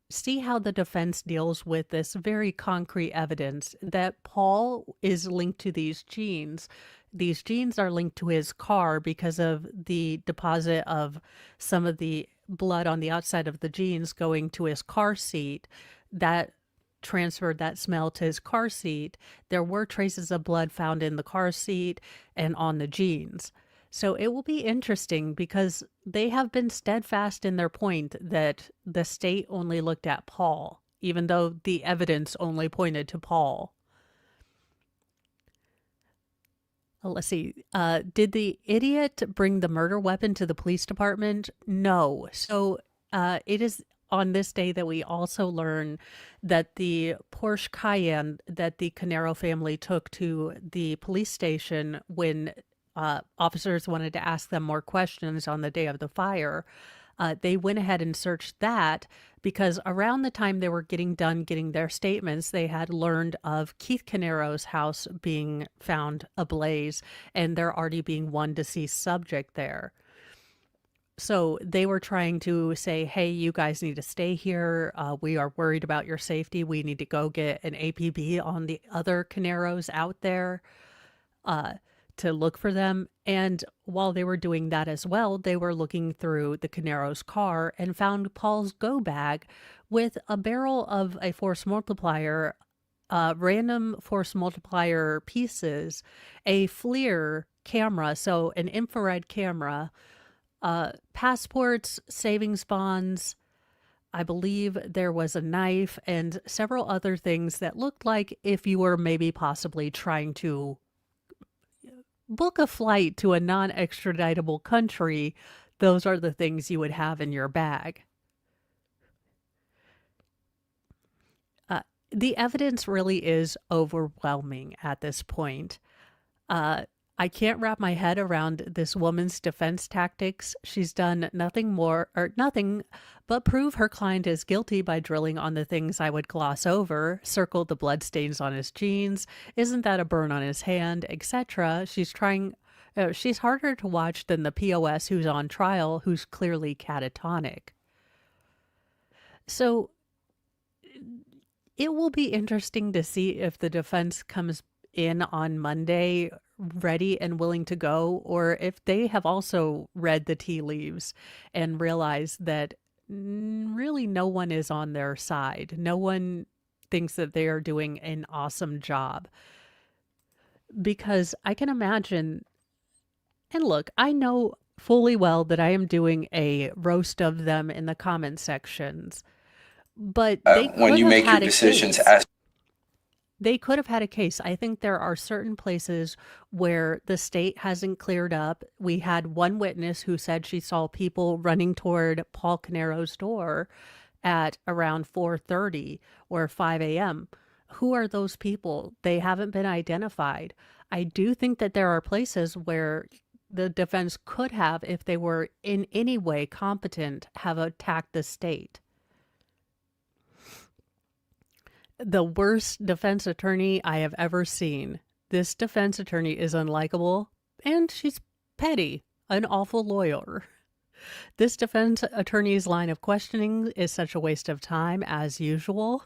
see how the defense deals with this very concrete evidence that Paul is linked to these genes. These genes are linked to his car because of the deposit of some of the blood on the outside of the jeans going to his car seat. That transferred that smell to his car seat. There were traces of blood found in the car seat and on the jeans. So it will be interesting because they have been steadfast in their point that the state only looked at Paul, even though the evidence only pointed to Paul. Let's see. Did the idiot bring the murder weapon to the police department? No. So it is on this day that we also learn that the Porsche Cayenne that the Caneiro family took to the police station when officers wanted to ask them more questions on the day of the fire, they went ahead and searched that because around the time they were getting done getting their statements, they had learned of Keith Caneiro's house being found ablaze and there already being one deceased subject there. So they were trying to say, hey, you guys need to stay here. We are worried about your safety. We need to go get an APB on the other Caneiros out there to look for them. And while they were doing that as well, they were looking through the Caneiro's car and found Paul's go bag with a barrel of a force multiplier, random force multiplier pieces, a FLIR camera, so an infrared camera, passports, savings bonds. I believe there was a knife and several other things that looked like if you were maybe possibly trying to book a flight to a non-extraditable country, those are the things you would have in your bag. The evidence really is overwhelming at this point. I can't wrap my head around this woman's defense tactics. She's done nothing but prove her client is guilty by drilling on the things I would gloss over, circled the bloodstains on his jeans, isn't that a burn on his hand, etc. She's harder to watch than the POS who's on trial, who's clearly catatonic. So it will be interesting to see if the defense comes in on Monday ready and willing to go, or if they have also read the tea leaves and realized that really no one is on their side. No one thinks that they are doing an awesome job. Because I can imagine, and look, I know fully well that I am doing a roast of them in the comment sections, but they when you make your decisions as they could have had a case. I think there are certain places where the state hasn't cleared up. We had one witness who said she saw people running toward Paul Caneiro's door at around 4:30 or 5 a.m. Who are those people? They haven't been identified. I do think that there are places where the defense could have, if they were in any way competent, have attacked the state. The worst defense attorney I have ever seen. This defense attorney is unlikable, and she's petty, an awful lawyer. This defense attorney's line of questioning is such a waste of time, as usual.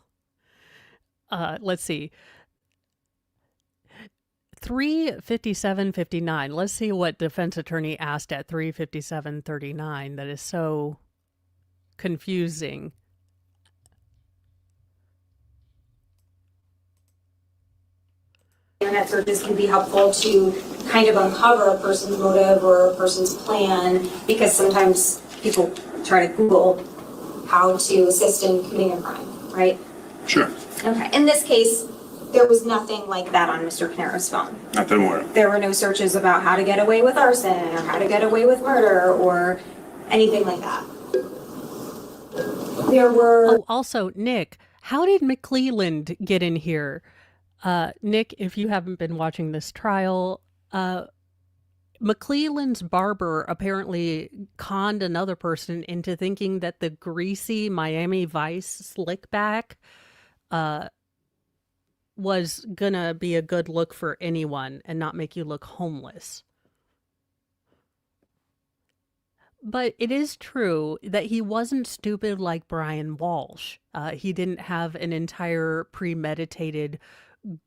Let's see. 3:57:59. Let's see what defense attorney asked at 3:57:39. That is so confusing. Internet searches can be helpful to kind of uncover a person's motive or a person's plan, because sometimes people try to Google how to assist in committing a crime, right? Sure. Okay. In this case, there was nothing like that on Mr. Caneiro's phone. Not that I'm aware of. There were no searches about how to get away with arson or how to get away with murder or anything like that. There were... Oh, also, Nick, how did McClelland get in here? Nick, if you haven't been watching this trial, McClelland's barber apparently conned another person into thinking that the greasy Miami Vice slick back was gonna be a good look for anyone and not make you look homeless. But it is true that he wasn't stupid like Brian Walsh. He didn't have an entire premeditated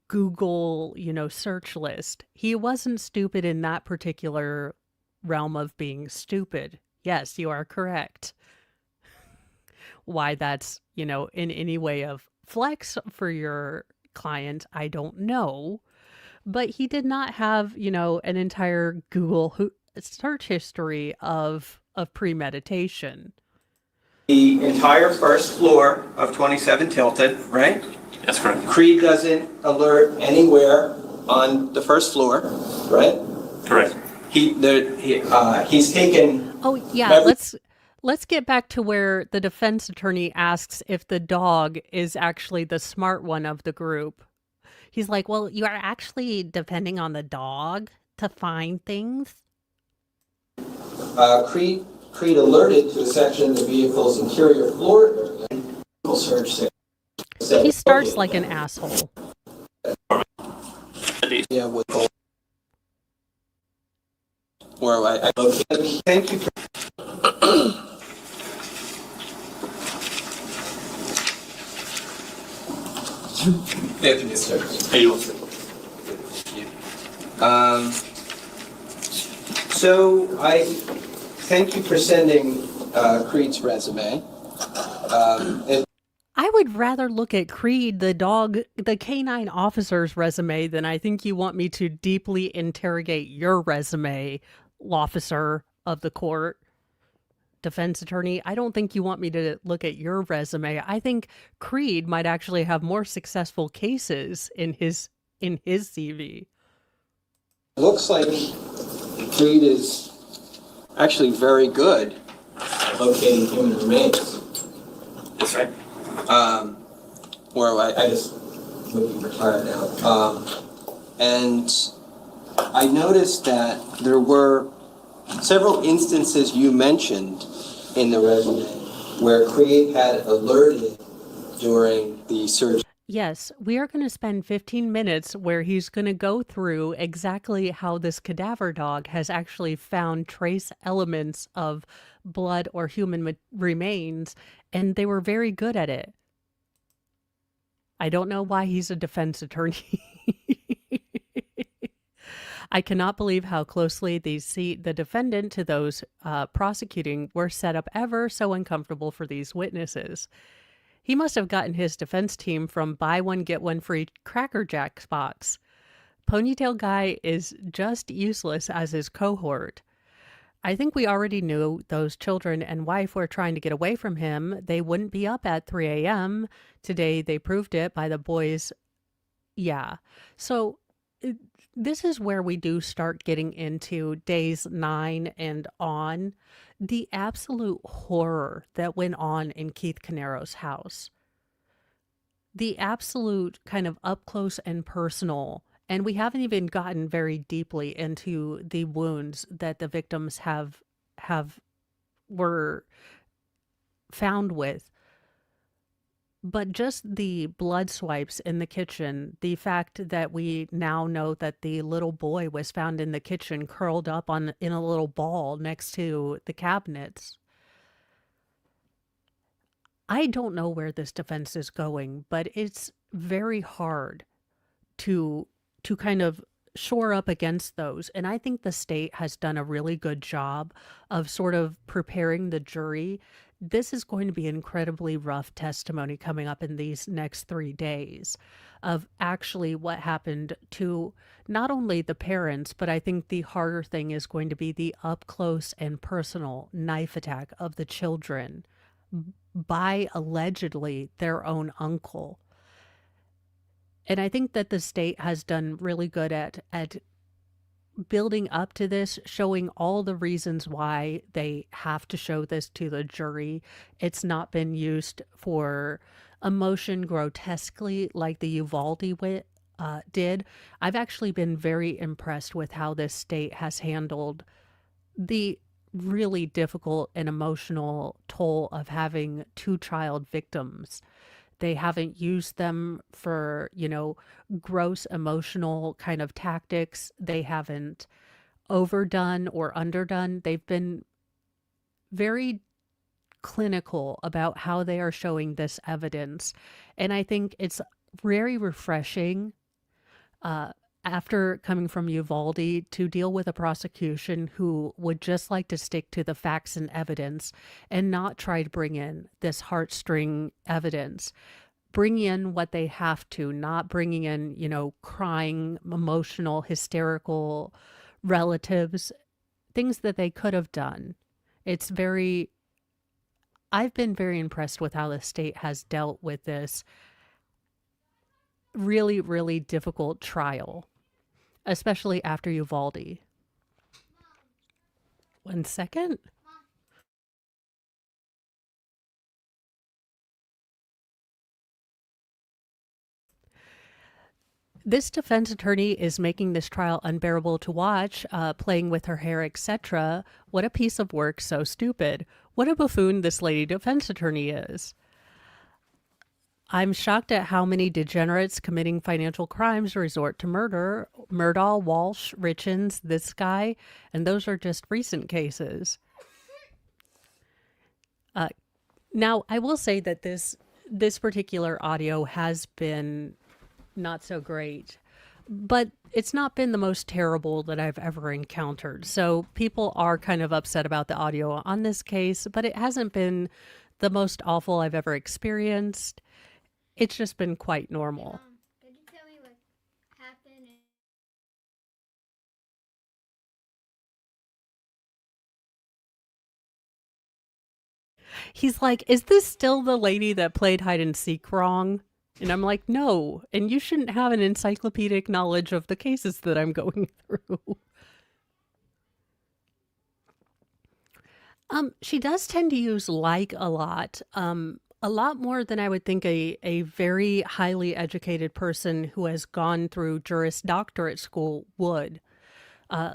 Google, search list. He wasn't stupid in that particular realm of being stupid. Yes, you are correct. Why that's, in any way of flex for your client, I don't know. But he did not have, an entire Google search history of premeditation. The entire first floor of 27 Tilted, right? That's correct. Creed doesn't alert anywhere on the first floor, right? Correct. He's taken. Oh yeah, let's get back to where the defense attorney asks if the dog is actually the smart one of the group. He's like, well, you are actually depending on the dog to find things. Creed alerted to a section of the vehicle's interior floor area medical search He starts like an asshole. Yeah, with where I located. Thank you. Anthony, sir. How you doing? So I thank you for sending Creed's resume. I would rather look at Creed, the canine officer's resume, than I think you want me to deeply interrogate your resume, officer of the court, defense attorney. I don't think you want me to look at your resume. I think Creed might actually have more successful cases in his CV. Looks like Creed is actually very good at locating human remains. That's right. Where I just looking retired now. And I noticed that there were several instances you mentioned in the resume where Creed had alerted during the search. Yes, we are going to spend 15 minutes where he's going to go through exactly how this cadaver dog has actually found trace elements of blood or human remains, and they were very good at it. I don't know why he's a defense attorney. I cannot believe how closely the defendant to those prosecuting were set up ever so uncomfortable for these witnesses. He must have gotten his defense team from buy one, get one free Cracker Jack box. Ponytail Guy is just useless as his cohort. I think we already knew those children and wife were trying to get away from him. They wouldn't be up at 3 a.m. Today they proved it by the boys. Yeah. So this is where we do start getting into days 9 and on. The absolute horror that went on in Keith Caneiro's house. The absolute kind of up close and personal. And we haven't even gotten very deeply into the wounds that the victims were found with. But just the blood swipes in the kitchen, the fact that we now know that the little boy was found in the kitchen curled up in a little ball next to the cabinets. I don't know where this defense is going, but it's very hard to kind of shore up against those. And I think the state has done a really good job of sort of preparing the jury. This is going to be incredibly rough testimony coming up in these next 3 days of actually what happened to not only the parents, but I think the harder thing is going to be the up close and personal knife attack of the children by allegedly their own uncle. And I think that the state has done really good at building up to this, showing all the reasons why they have to show this to the jury. It's not been used for emotion grotesquely like the Uvalde did. I've actually been very impressed with how this state has handled the really difficult and emotional toll of having 2 child victims. They haven't used them for, gross emotional kind of tactics. They haven't overdone or underdone. They've been very clinical about how they are showing this evidence. And I think it's very refreshing after coming from Uvalde to deal with a prosecution who would just like to stick to the facts and evidence and not try to bring in this heartstring evidence. Bring in what they have to, not bringing in, crying, emotional, hysterical relatives, things that they could have done. I've been very impressed with how the state has dealt with this really, really difficult trial, especially after Uvalde. 1 second. This defense attorney is making this trial unbearable to watch, playing with her hair, etc. What a piece of work, so stupid. What a buffoon this lady defense attorney is. I'm shocked at how many degenerates committing financial crimes resort to murder. Murdaugh, Walsh, Richins, this guy, and those are just recent cases. Now, I will say that this particular audio has been not so great, but it's not been the most terrible that I've ever encountered. So people are kind of upset about the audio on this case, but it hasn't been the most awful I've ever experienced. It's just been quite normal. Could you tell me what happened? He's like, is this still the lady that played hide and seek wrong? And I'm like, no. And you shouldn't have an encyclopedic knowledge of the cases that I'm going through. She does tend to use like a lot more than I would think a very highly educated person who has gone through Juris Doctorate school would.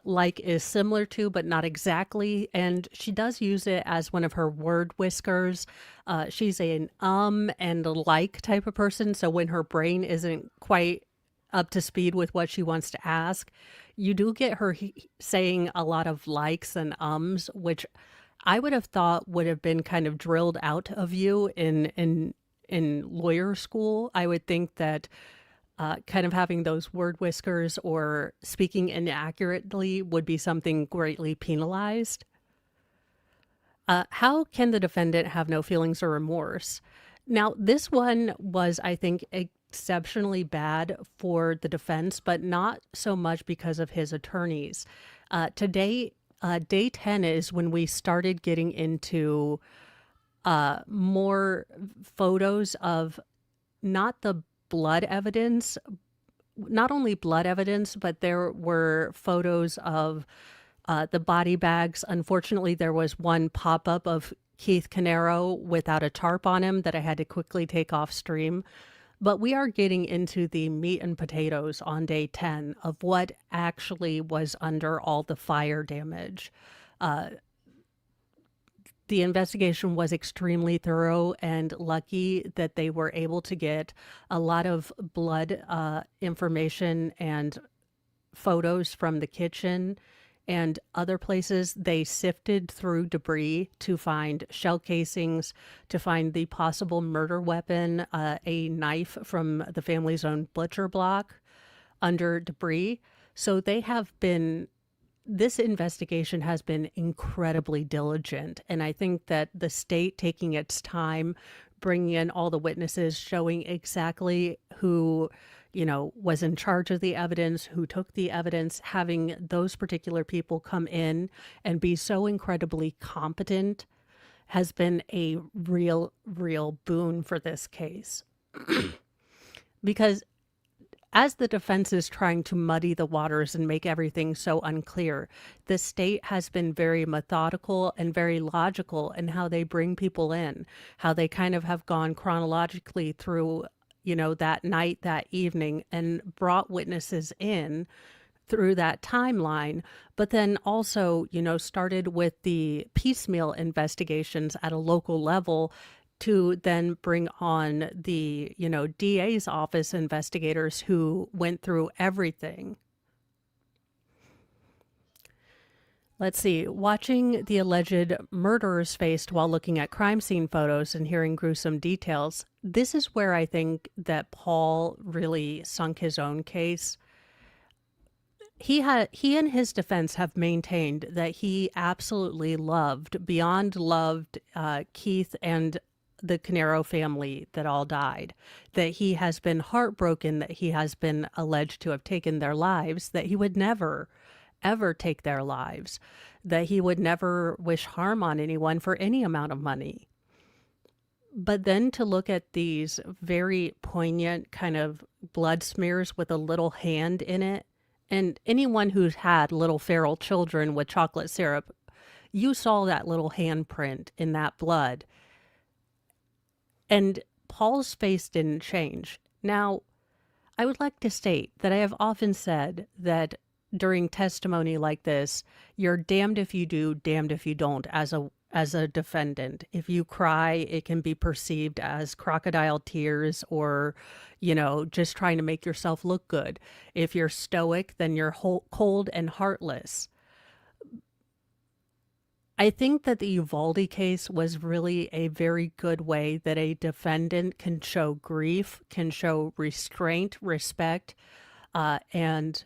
Like is similar to, but not exactly. And she does use it as one of her word whiskers. She's an and a like type of person. So when her brain isn't quite up to speed with what she wants to ask, you do get her saying a lot of likes and ums, which I would have thought would have been kind of drilled out of you in lawyer school. I would think that kind of having those word whiskers or speaking inaccurately would be something greatly penalized. How can the defendant have no feelings or remorse? Now, this one was, I think, exceptionally bad for the defense, but not so much because of his attorneys. Today, day 10 is when we started getting into more photos of not the blood evidence, not only blood evidence, but there were photos of the body bags. Unfortunately, there was one pop-up of Keith Caneiro without a tarp on him that I had to quickly take off stream. But we are getting into the meat and potatoes on day 10 of what actually was under all the fire damage. The investigation was extremely thorough and lucky that they were able to get a lot of blood information and photos from the kitchen and other places. They sifted through debris to find shell casings, to find the possible murder weapon, a knife from the family's own butcher block under debris. So they have been this investigation has been incredibly diligent. And I think that the state taking its time, bringing in all the witnesses, showing exactly who, was in charge of the evidence, who took the evidence, having those particular people come in and be so incredibly competent has been a real, real boon for this case. Because as the defense is trying to muddy the waters and make everything so unclear, the state has been very methodical and very logical in how they bring people in, how they kind of have gone chronologically through, that night, that evening, and brought witnesses in through that timeline, but then also, started with the piecemeal investigations at a local level to then bring on the, DA's office investigators who went through everything. Let's see, watching the alleged murderers faced while looking at crime scene photos and hearing gruesome details, this is where I think that Paul really sunk his own case. He and his defense have maintained that he absolutely beyond loved Keith and the Caneiro family that all died, that he has been heartbroken that he has been alleged to have taken their lives, that he would never, ever take their lives, that he would never wish harm on anyone for any amount of money. But then to look at these very poignant kind of blood smears with a little hand in it, and anyone who's had little feral children with chocolate syrup, you saw that little handprint in that blood. And Paul's face didn't change. Now, I would like to state that I have often said that during testimony like this, you're damned if you do, damned if you don't as a as a defendant. If you cry, it can be perceived as crocodile tears or, just trying to make yourself look good. If you're stoic, then you're cold and heartless. I think that the Uvalde case was really a very good way that a defendant can show grief, can show restraint, respect, and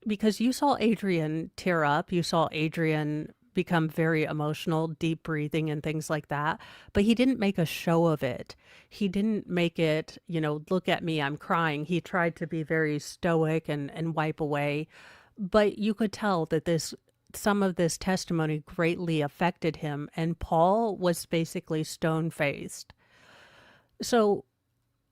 because you saw Adrian tear up, you saw Adrian become very emotional, deep breathing and things like that, but he didn't make a show of it. He didn't make it, look at me, I'm crying. He tried to be very stoic and wipe away, but you could tell that some of this testimony greatly affected him, and Paul was basically stone-faced. So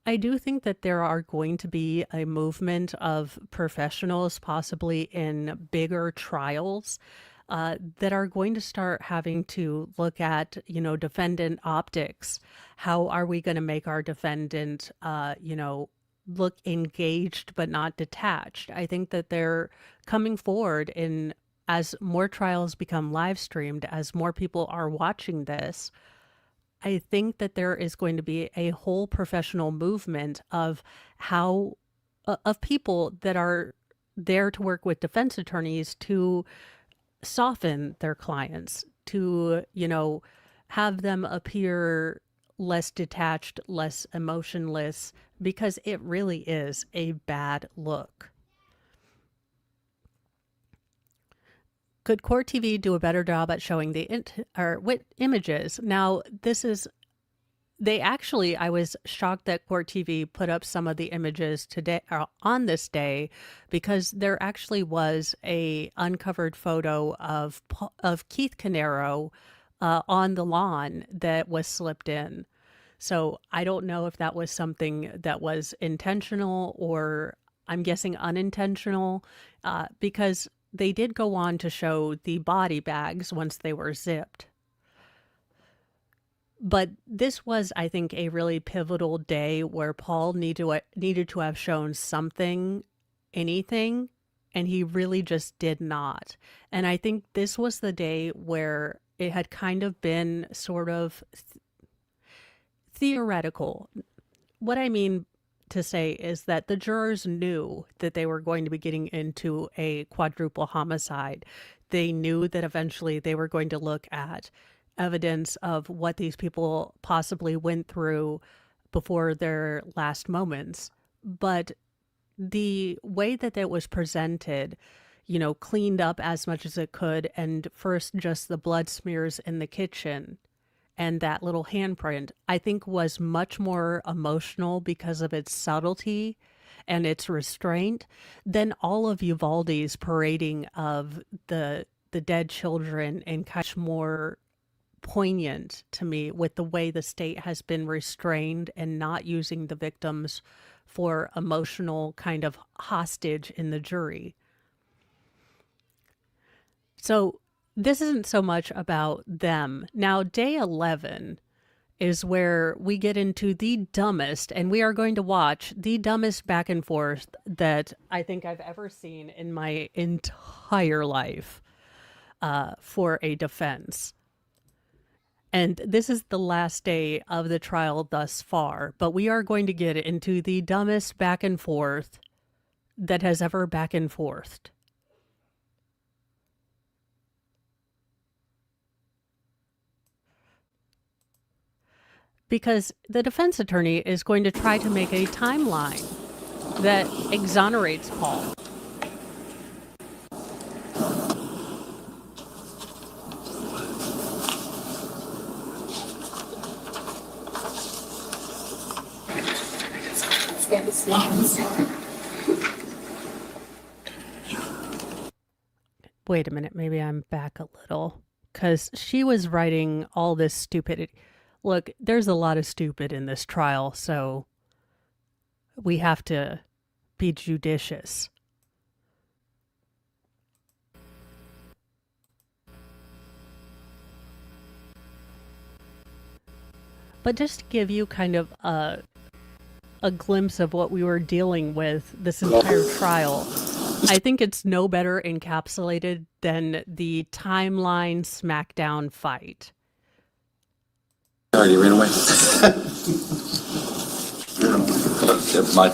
I do think that there are going to be a movement of professionals, possibly in bigger trials, that are going to start having to look at, defendant optics. How are we going to make our defendant, look engaged but not detached? I think that they're coming forward as more trials become live streamed, as more people are watching this. I think that there is going to be a whole professional movement of people that are there to work with defense attorneys to soften their clients, to, have them appear less detached, less emotionless, because it really is a bad look. Could Court TV do a better job at showing the images? Now, I was shocked that Court TV put up some of the images today on this day, because there actually was a uncovered photo of Keith Caneiro on the lawn that was slipped in. So I don't know if that was something that was intentional, or I'm guessing unintentional, because they did go on to show the body bags once they were zipped. But this was, I think, a really pivotal day where Paul needed to have shown anything, and he really just did not. And I think this was the day where it had kind of been sort of theoretical. What I mean to say is that the jurors knew that they were going to be getting into a quadruple homicide. They knew that eventually they were going to look at evidence of what these people possibly went through before their last moments. But the way that it was presented, cleaned up as much as it could, and first just the blood smears in the kitchen and that little handprint, I think was much more emotional because of its subtlety and its restraint than all of Uvalde's parading of the dead children, and kind of more poignant to me with the way the state has been restrained and not using the victims for emotional kind of hostage in the jury. So this isn't so much about them. Now, day 11 is where we get into the dumbest, and we are going to watch the dumbest back and forth that I think I've ever seen in my entire life for a defense. And this is the last day of the trial thus far, but we are going to get into the dumbest back and forth that has ever back and forthed. Because the defense attorney is going to try to make a timeline that exonerates Paul. Wait a minute, maybe I'm back a little, because she was writing all this stupidity. Look, there's a lot of stupid in this trial, so we have to be judicious. But just to give you kind of a glimpse of what we were dealing with this entire trial, I think it's no better encapsulated than the timeline SmackDown fight. Sorry, you ran away. Never mind.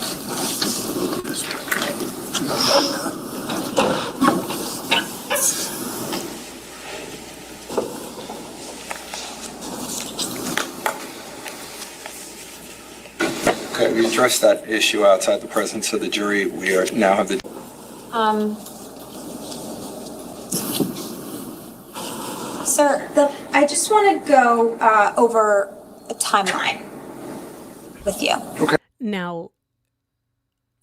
Okay, we addressed that issue outside the presence of the jury. We are now have the. Sir, I just want to go over a timeline with you. Okay. Now,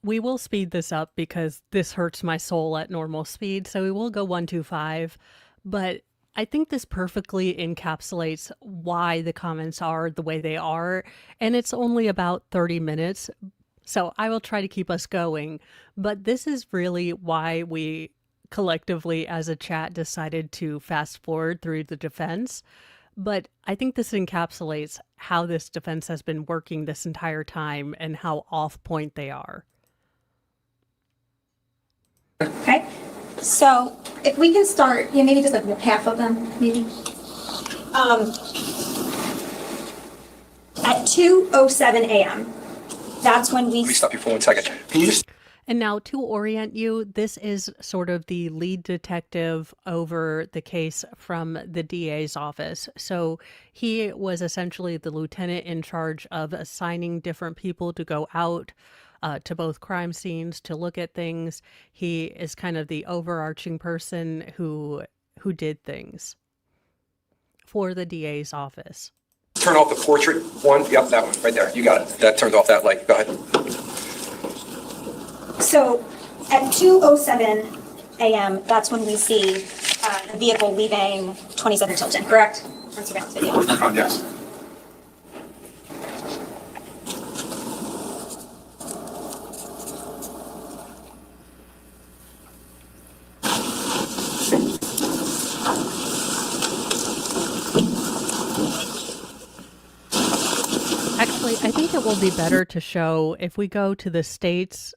we will speed this up because this hurts my soul at normal speed, so we will go 125. But I think this perfectly encapsulates why the comments are the way they are, and it's only about 30 minutes, so I will try to keep us going. But this is really why we collectively as a chat decided to fast forward through the defense. But I think this encapsulates how this defense has been working this entire time and how off point they are. Okay, so if we can start, maybe just like half of them, maybe. At 2:07 a.m., that's when we. Let me stop you for 1 second. Can you just. And now to orient you, this is sort of the lead detective over the case from the DA's office. So he was essentially the lieutenant in charge of assigning different people to go out to both crime scenes to look at things. He is kind of the overarching person who did things for the DA's office. Turn off the portrait one. Yep, that one right there. You got it. That turned off that light. Go ahead. So at 2:07 a.m., that's when we see the vehicle leaving 27 Tilton, correct? On surveillance video. Yes. Actually, I think it will be better to show if we go to the state's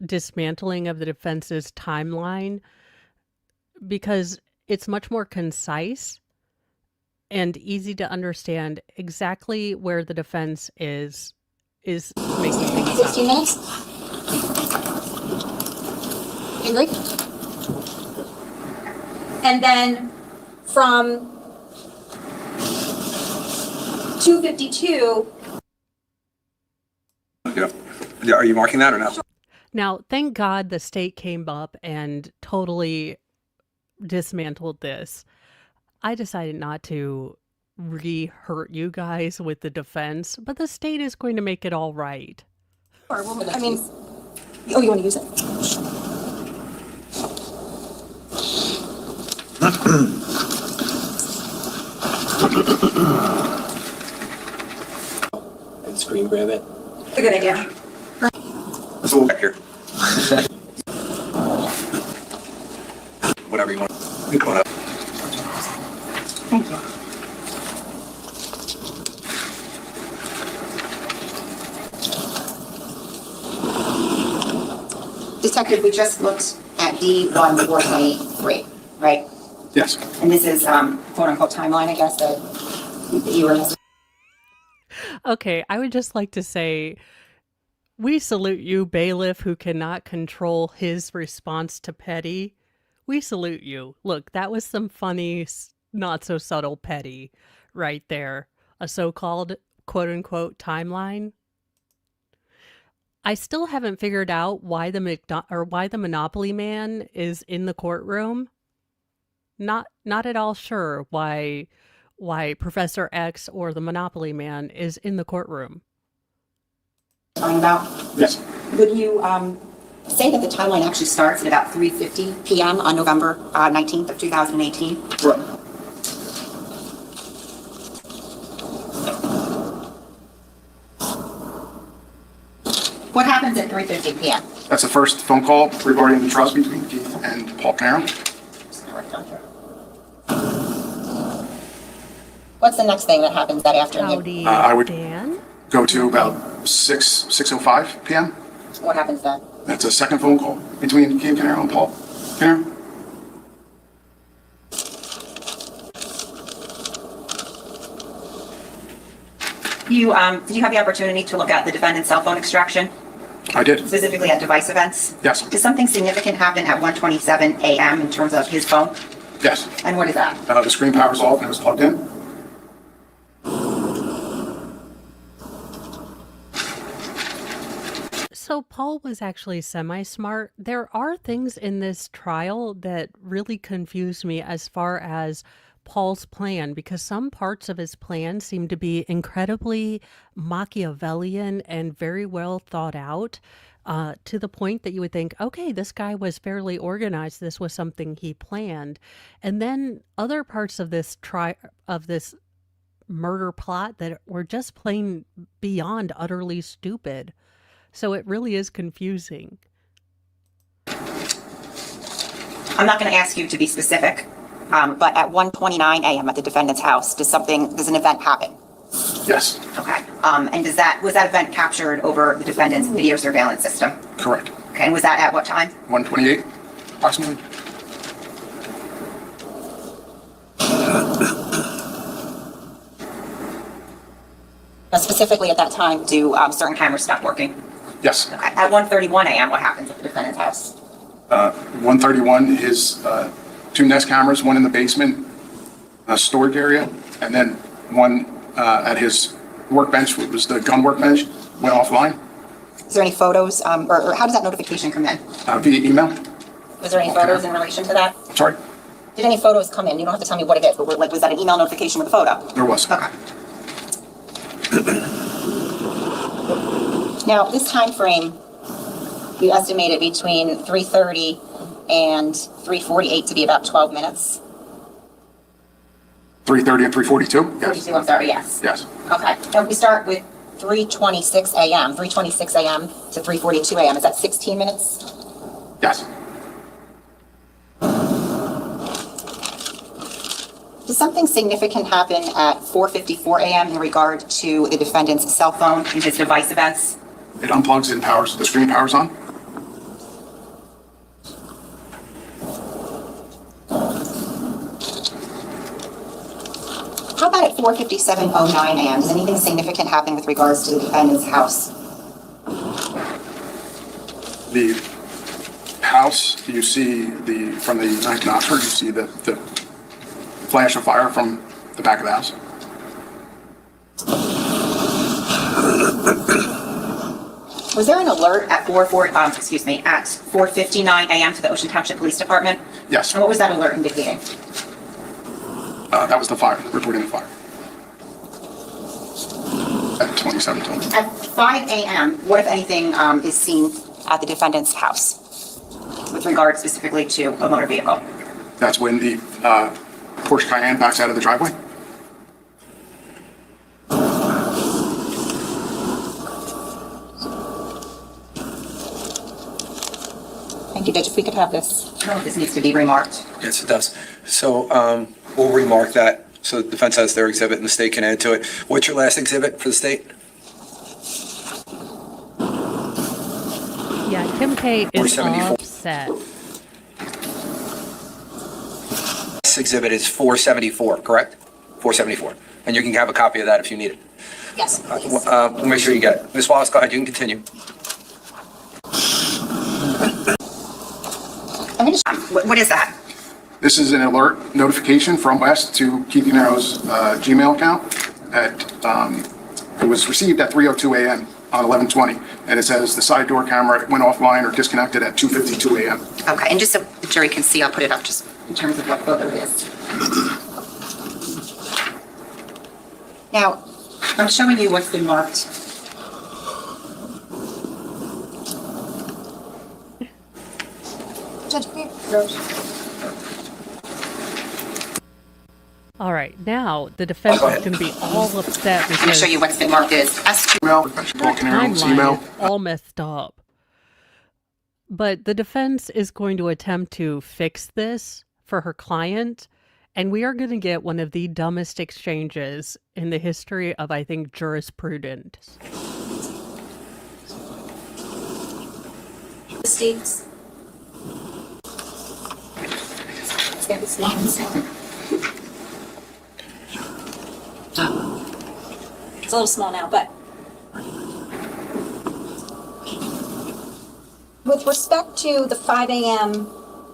dismantling of the defense's timeline, because it's much more concise and easy to understand exactly where the defense is making things up. 16 minutes? Angry? And then from 2:52. Yeah. Are you marking that or not? Now, thank God the state came up and totally dismantled this. I decided not to re-hurt you guys with the defense, but the state is going to make it all right. Or I mean, oh, you want to use it? And screen grab it. A good idea. Back here. Whatever you want. You come on up. Thank you. Detective, we just looked at D1423, right? Yes. And this is quote unquote timeline, I guess, that you were. Okay, I would just like to say, we salute you, bailiff, who cannot control his response to petty. We salute you. Look, that was some funny, not so subtle petty right there. A so-called quote-unquote timeline. I still haven't figured out why the Monopoly Man is in the courtroom. Not at all sure why Professor X or the Monopoly Man is in the courtroom. Talking about? Yes. Would you say that the timeline actually starts at about 3:50 p.m. on November 19th of 2018? Right. What happens at 3:50 p.m.? That's the first phone call regarding the trust between Keith and Paul Caneiro. What's the next thing that happens that afternoon? Howdy, I would Dan. go to about 6:05 p.m. What happens then? That's a second phone call between Paul Caneiro and Paul Caneiro. Did you have the opportunity to look at the defendant's cell phone extraction, I did. specifically at device events? Yes. Did something significant happen at 1:27 a.m. in terms of his phone? Yes. And what is that? The screen power's off and it was plugged in. So Paul was actually semi-smart. There are things in this trial that really confuse me as far as Paul's plan, because some parts of his plan seem to be incredibly Machiavellian and very well thought out, to the point that you would think, okay, this guy was fairly organized. This was something he planned. And then other parts of this murder plot that were just plain beyond utterly stupid. So it really is confusing. I'm not going to ask you to be specific, but at 1:29 a.m. at the defendant's house, does an event happen? Yes. Okay. And was that event captured over the defendant's video surveillance system? Correct. Okay. And was that at what time? 1:28, approximately. Now, specifically at that time, do certain cameras stop working? Yes. Okay. At 1:31 a.m., what happens at the defendant's house? 1:31 is two Nest cameras, one in the basement storage area, and then one at his workbench, which was the gun workbench, went offline. Is there any photos, or how does that notification come in? Via email. Was there any photos in relation to that? Sorry? Did any photos come in? You don't have to tell me what it is, but was that an email notification with a photo? There was. Okay. Now, this time frame, you estimated between 3:30 and 3:48 to be about 12 minutes. 3:30 and 3:42? Yes. 42, I'm sorry, yes. Yes. Okay. Now, we start with 3:26 a.m., 3:26 a.m. to 3:42 a.m. Is that 16 minutes? Yes. Does something significant happen at 4:54 a.m. in regard to the defendant's cell phone and his device events? It unplugs and powers, the screen powers on. How about at 4:57:09 a.m.? Does anything significant happen with regards to the defendant's house? The house, you see from the 19 Oxford, you see the flash of fire from the back of the house. Was there an alert at 4:59 a.m. to the Ocean Township Police Department? Yes. And what was that alert indicating? That was the fire, reporting the fire. At 27:20. At 5 a.m., what, if anything, is seen at the defendant's house with regard specifically to a motor vehicle? That's when the Porsche Cayenne backs out of the driveway. Thank you, Judge. If we could have this. This needs to be remarked. Yes, it does. So we'll remark that, so the defense has their exhibit and the state can add to it. What's your last exhibit for the state? Yeah, Kim K is 474. upset. This exhibit is 474, correct? 474. And you can have a copy of that if you need it. Yes, please. We'll make sure you get it. Ms. Wallace, go ahead, you can continue. What is that? This is an alert notification from West to Keith Caneiro's Gmail account. It was received at 3:02 a.m. on 11/20, and it says the side door camera went offline or disconnected at 2:52 a.m. Okay, and just so the jury can see, I'll put it up just in terms of what photo it is. Now, I'm showing you what's been marked. Judge, All right, now the defense is going to be all upset I'm going to because show you what's been marked as S2. Email, Paul Caneiro's timeline email. is all messed up. But the defense is going to attempt to fix this for her client, and we are going to get one of the dumbest exchanges in the history of, I think, jurisprudence. states? It's gonna be small. It's a little small now, but. With respect to the 5 a.m.,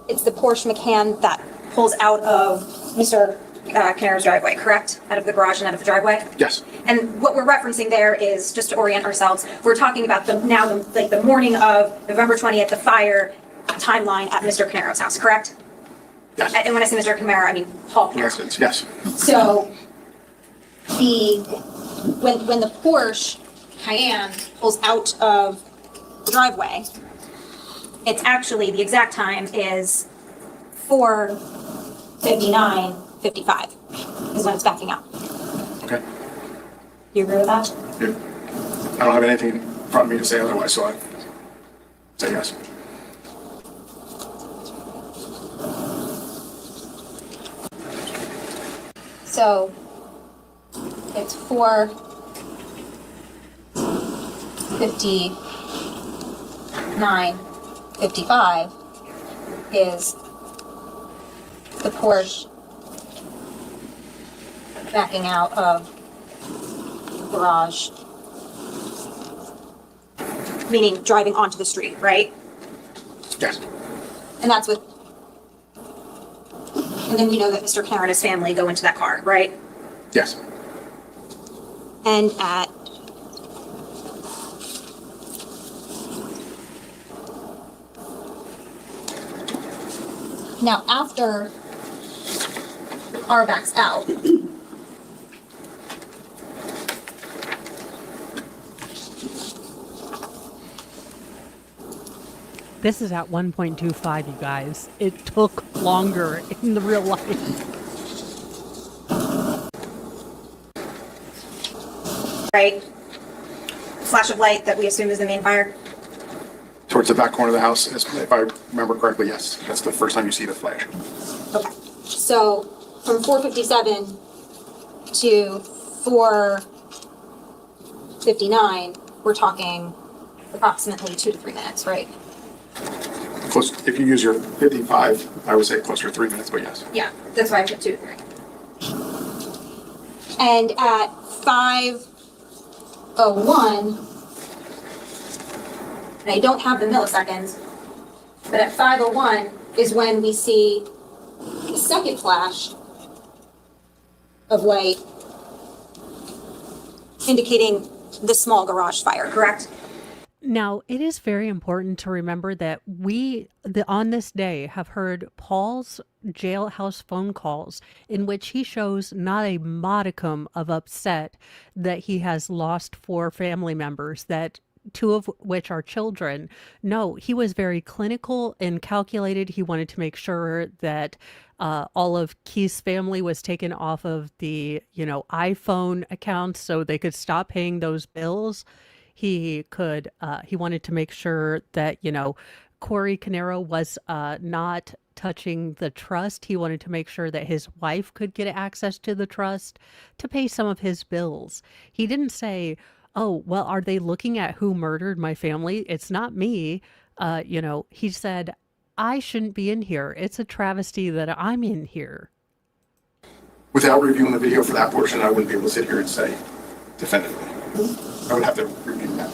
it's the Porsche Macan that pulls out of Mr. Caneiro's driveway, correct? Out of the garage and out of the driveway? Yes. And what we're referencing there is, just to orient ourselves, we're talking about the morning of November 20th, the fire timeline at Mr. Caneiro's house, correct? Yes. And when I say Mr. Caneiro, I mean Paul Caneiro. Yes. So when the Porsche Cayenne pulls out of the driveway, it's actually, the exact time is 4:59:55 is when it's backing up. Okay. You agree with that? Yeah. I don't have anything in front of me to say otherwise, so I say yes. So it's 4:59:55 is the Porsche backing out of the garage, meaning driving onto the street, right? Yes. And that's what. And then we know that Mr. Caneiro and his family go into that car, right? Yes. And at now, after the car backs out, This is at 1.25, you guys. It took longer in the real life. right? Flash of light that we assume is the main fire. Towards the back corner of the house, if I remember correctly, yes. That's the first time you see the flash. Okay. So from 4:57 to 4:59, we're talking approximately 2 to 3 minutes, right? Close, if you use your 55, I would say closer to 3 minutes, but yes. Yeah, that's why I put 2 to 3. And at 5:01, and I don't have the milliseconds, but at 5:01 is when we see the second flash of light indicating the small garage fire, correct? Now, it is very important to remember that on this day, have heard Paul's jailhouse phone calls in which he shows not a modicum of upset that he has lost 4 family members, that 2 of which are children. No, he was very clinical and calculated. He wanted to make sure that all of Keith's family was taken off of the, iPhone accounts so they could stop paying those bills. He wanted to make sure that, Corey Caneiro was not touching the trust. He wanted to make sure that his wife could get access to the trust to pay some of his bills. He didn't say, oh, well, are they looking at who murdered my family? It's not me. He said, I shouldn't be in here. It's a travesty that I'm in here. Without reviewing the video for that portion, I wouldn't be able to sit here and say definitively. I would have to review that.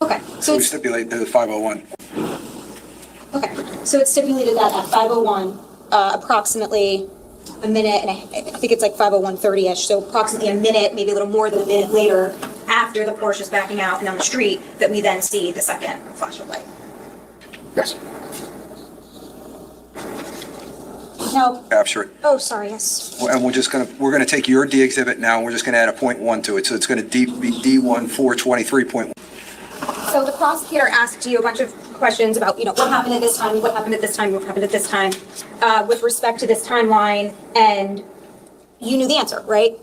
Okay, So we stipulate the 501. Okay, so it's stipulated that at 5:01, approximately a minute, and I think it's like 5:01:30-ish, so approximately a minute, maybe a little more than a minute later, after the Porsche is backing out and on the street, that we then see the second flash of light. Yes. Now, Capture it. oh, sorry, yes. And we're gonna take your D exhibit now, and we're just gonna add a .1 to it, so it's gonna be D1 423.1. So the prosecutor asked you a bunch of questions about, what happened at this time, what happened at this time, what happened at this time, with respect to this timeline, and you knew the answer, right?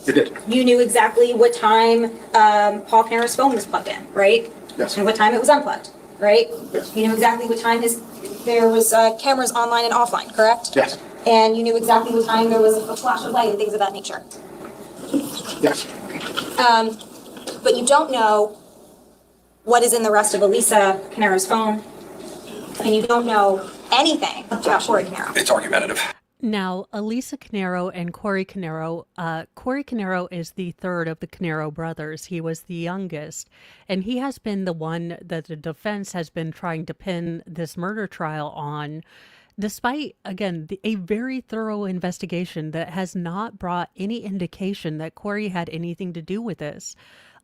It did. You knew exactly what time Paul Caneiro's phone was plugged in, right? Yes. And what time it was unplugged, right? Yes. You knew exactly what time there was cameras online and offline, correct? Yes. And you knew exactly what time there was a flash of light and things of that nature. Yes. But you don't know what is in the rest of Elisa Caneiro's phone, and you don't know anything about Corey Caneiro. It's argumentative. Now, Elisa Caneiro and Corey Caneiro, Corey Caneiro is the third of the Caneiro brothers. He was the youngest, and he has been the one that the defense has been trying to pin this murder trial on, despite, again, a very thorough investigation that has not brought any indication that Corey had anything to do with this.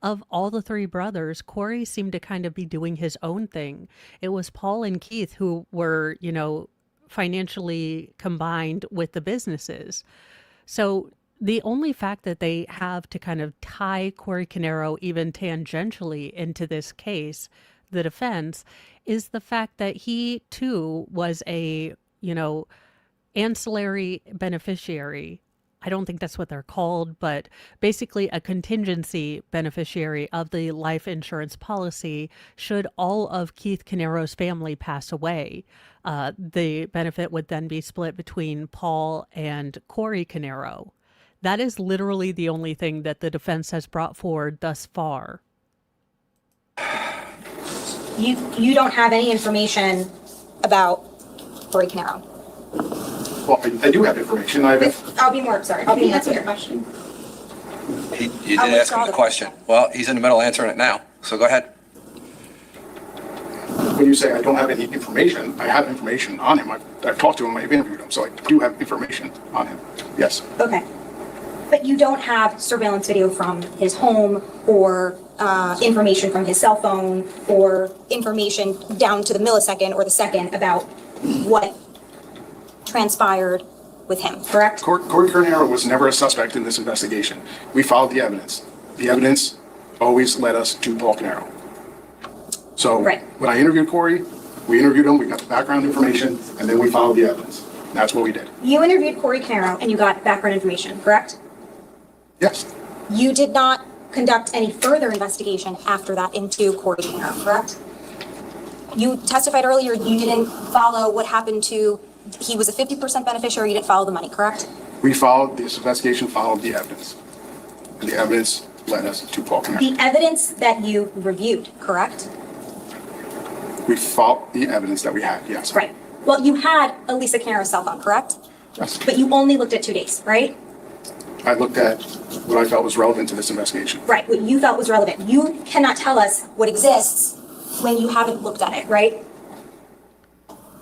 Of all the three brothers, Corey seemed to kind of be doing his own thing. It was Paul and Keith who were, financially combined with the businesses. So the only fact that they have to kind of tie Corey Caneiro even tangentially into this case, the defense, is the fact that he too was a, ancillary beneficiary. I don't think that's what they're called, but basically a contingency beneficiary of the life insurance policy should all of Keith Caneiro's family pass away. The benefit would then be split between Paul and Corey Caneiro. That is literally the only thing that the defense has brought forward thus far. You don't have any information about Corey Caneiro. Well, I do have information. I'll be more clear. question. You didn't ask him the question. Well, he's in the middle of answering it now, so go ahead. When you say I don't have any information, I have information on him. I've talked to him, I've interviewed him, so I do have information on him. Yes. Okay. But you don't have surveillance video from his home or information from his cell phone or information down to the millisecond or the second about what transpired with him, correct? Corey Caneiro was never a suspect in this investigation. We followed the evidence. The evidence always led us to Paul Caneiro. So when I interviewed Corey, we interviewed him, we got the background information, and then we followed the evidence. That's what we did. You interviewed Corey Caneiro and you got background information, correct? Yes. You did not conduct any further investigation after that into Corey Caneiro, correct? You testified earlier you didn't follow what happened to, he was a 50% beneficiary, you didn't follow the money, correct? We followed, this investigation followed the evidence. And the evidence led us to Paul Caneiro. The evidence that you reviewed, correct? We followed the evidence that we had, yes. Right. Well, you had Elisa Caneiro's cell phone, correct? Yes. But you only looked at 2 days, right? I looked at what I felt was relevant to this investigation. Right, what you felt was relevant. You cannot tell us what exists when you haven't looked at it, right?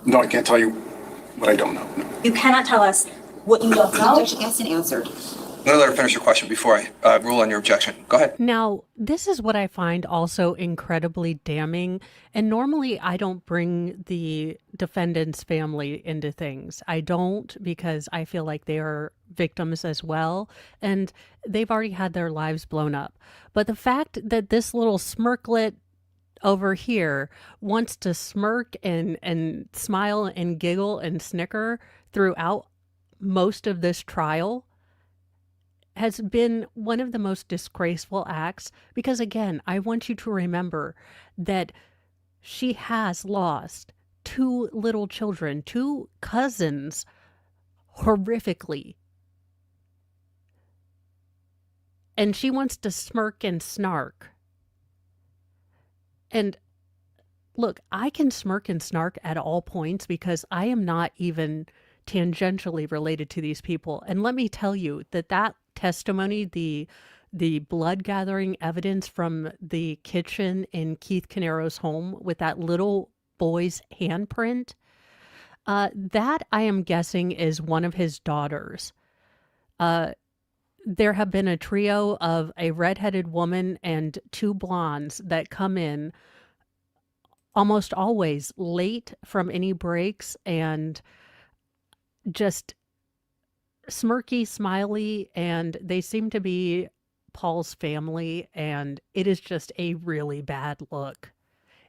No, I can't tell you what I don't know. No. You cannot tell us what you don't know. Judge asked and answered. No, let her finish your question before I rule on your objection. Go ahead. Now, this is what I find also incredibly damning. And normally I don't bring the defendant's family into things. I don't, because I feel like they are victims as well. And they've already had their lives blown up. But the fact that this little smirklet over here wants to smirk and smile and giggle and snicker throughout most of this trial has been one of the most disgraceful acts, because again, I want you to remember that she has lost 2 little children, 2 cousins, horrifically. And she wants to smirk and snark. And look, I can smirk and snark at all points because I am not even tangentially related to these people. And let me tell you that testimony, the blood gathering evidence from the kitchen in Keith Caneiro's home with that little boy's handprint, that I am guessing is one of his daughters. There have been a trio of a redheaded woman and 2 blondes that come in almost always late from any breaks and just smirky, smiley, and they seem to be Paul's family, and it is just a really bad look.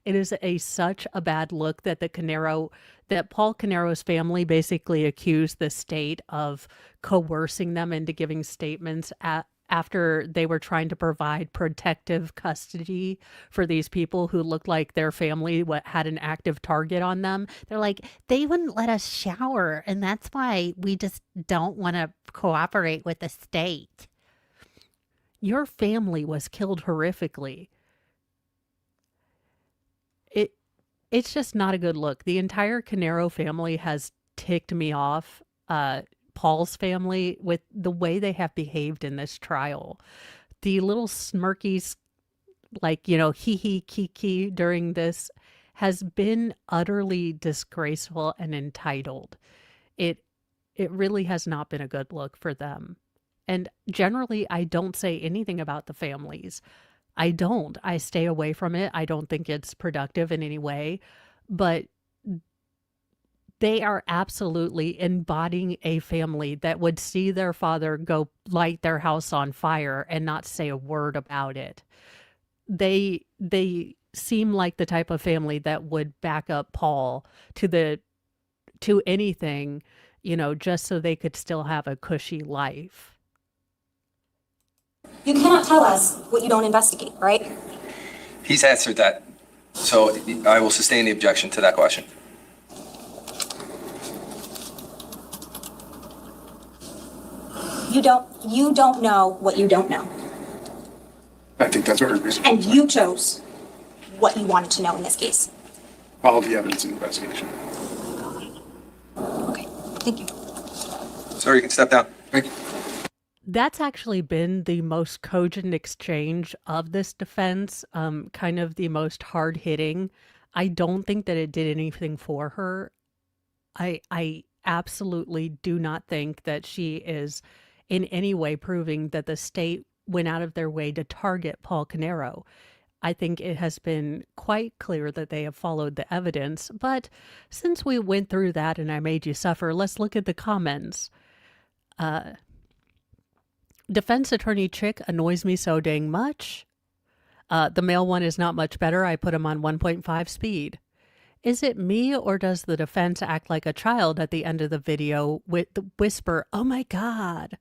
It is such a bad look that that Paul Caneiro's family basically accused the state of coercing them into giving statements after they were trying to provide protective custody for these people who looked like their family had an active target on them. They're like, they wouldn't let us shower, and that's why we just don't want to cooperate with the state. Your family was killed horrifically. It it's just not a good look. The entire Caneiro family has ticked me off. Paul's family with the way they have behaved in this trial. The little smirkies, like, hee hee kiki during this has been utterly disgraceful and entitled. It it really has not been a good look for them. And generally, I don't say anything about the families. I don't. I stay away from it. I don't think it's productive in any way. But they are absolutely embodying a family that would see their father go light their house on fire and not say a word about it. They seem like the type of family that would back up Paul to anything, just so they could still have a cushy life. You cannot tell us what you don't investigate, right? He's answered that, so I will sustain the objection to that question. You don't know what you don't know. I think that's very reasonable. And you chose what you wanted to know in this case. Follow the evidence in the investigation. Okay, thank you. Sir, you can step down. Thank you. That's actually been the most cogent exchange of this defense, kind of the most hard hitting. I don't think that it did anything for her. I absolutely do not think that she is in any way proving that the state went out of their way to target Paul Caneiro. I think it has been quite clear that they have followed the evidence. But since we went through that and I made you suffer, let's look at the comments. Defense attorney Chick annoys me so dang much. The male one is not much better. I put him on 1.5 speed. Is it me, or does the defense act like a child at the end of the video with the whisper, "Oh my God"?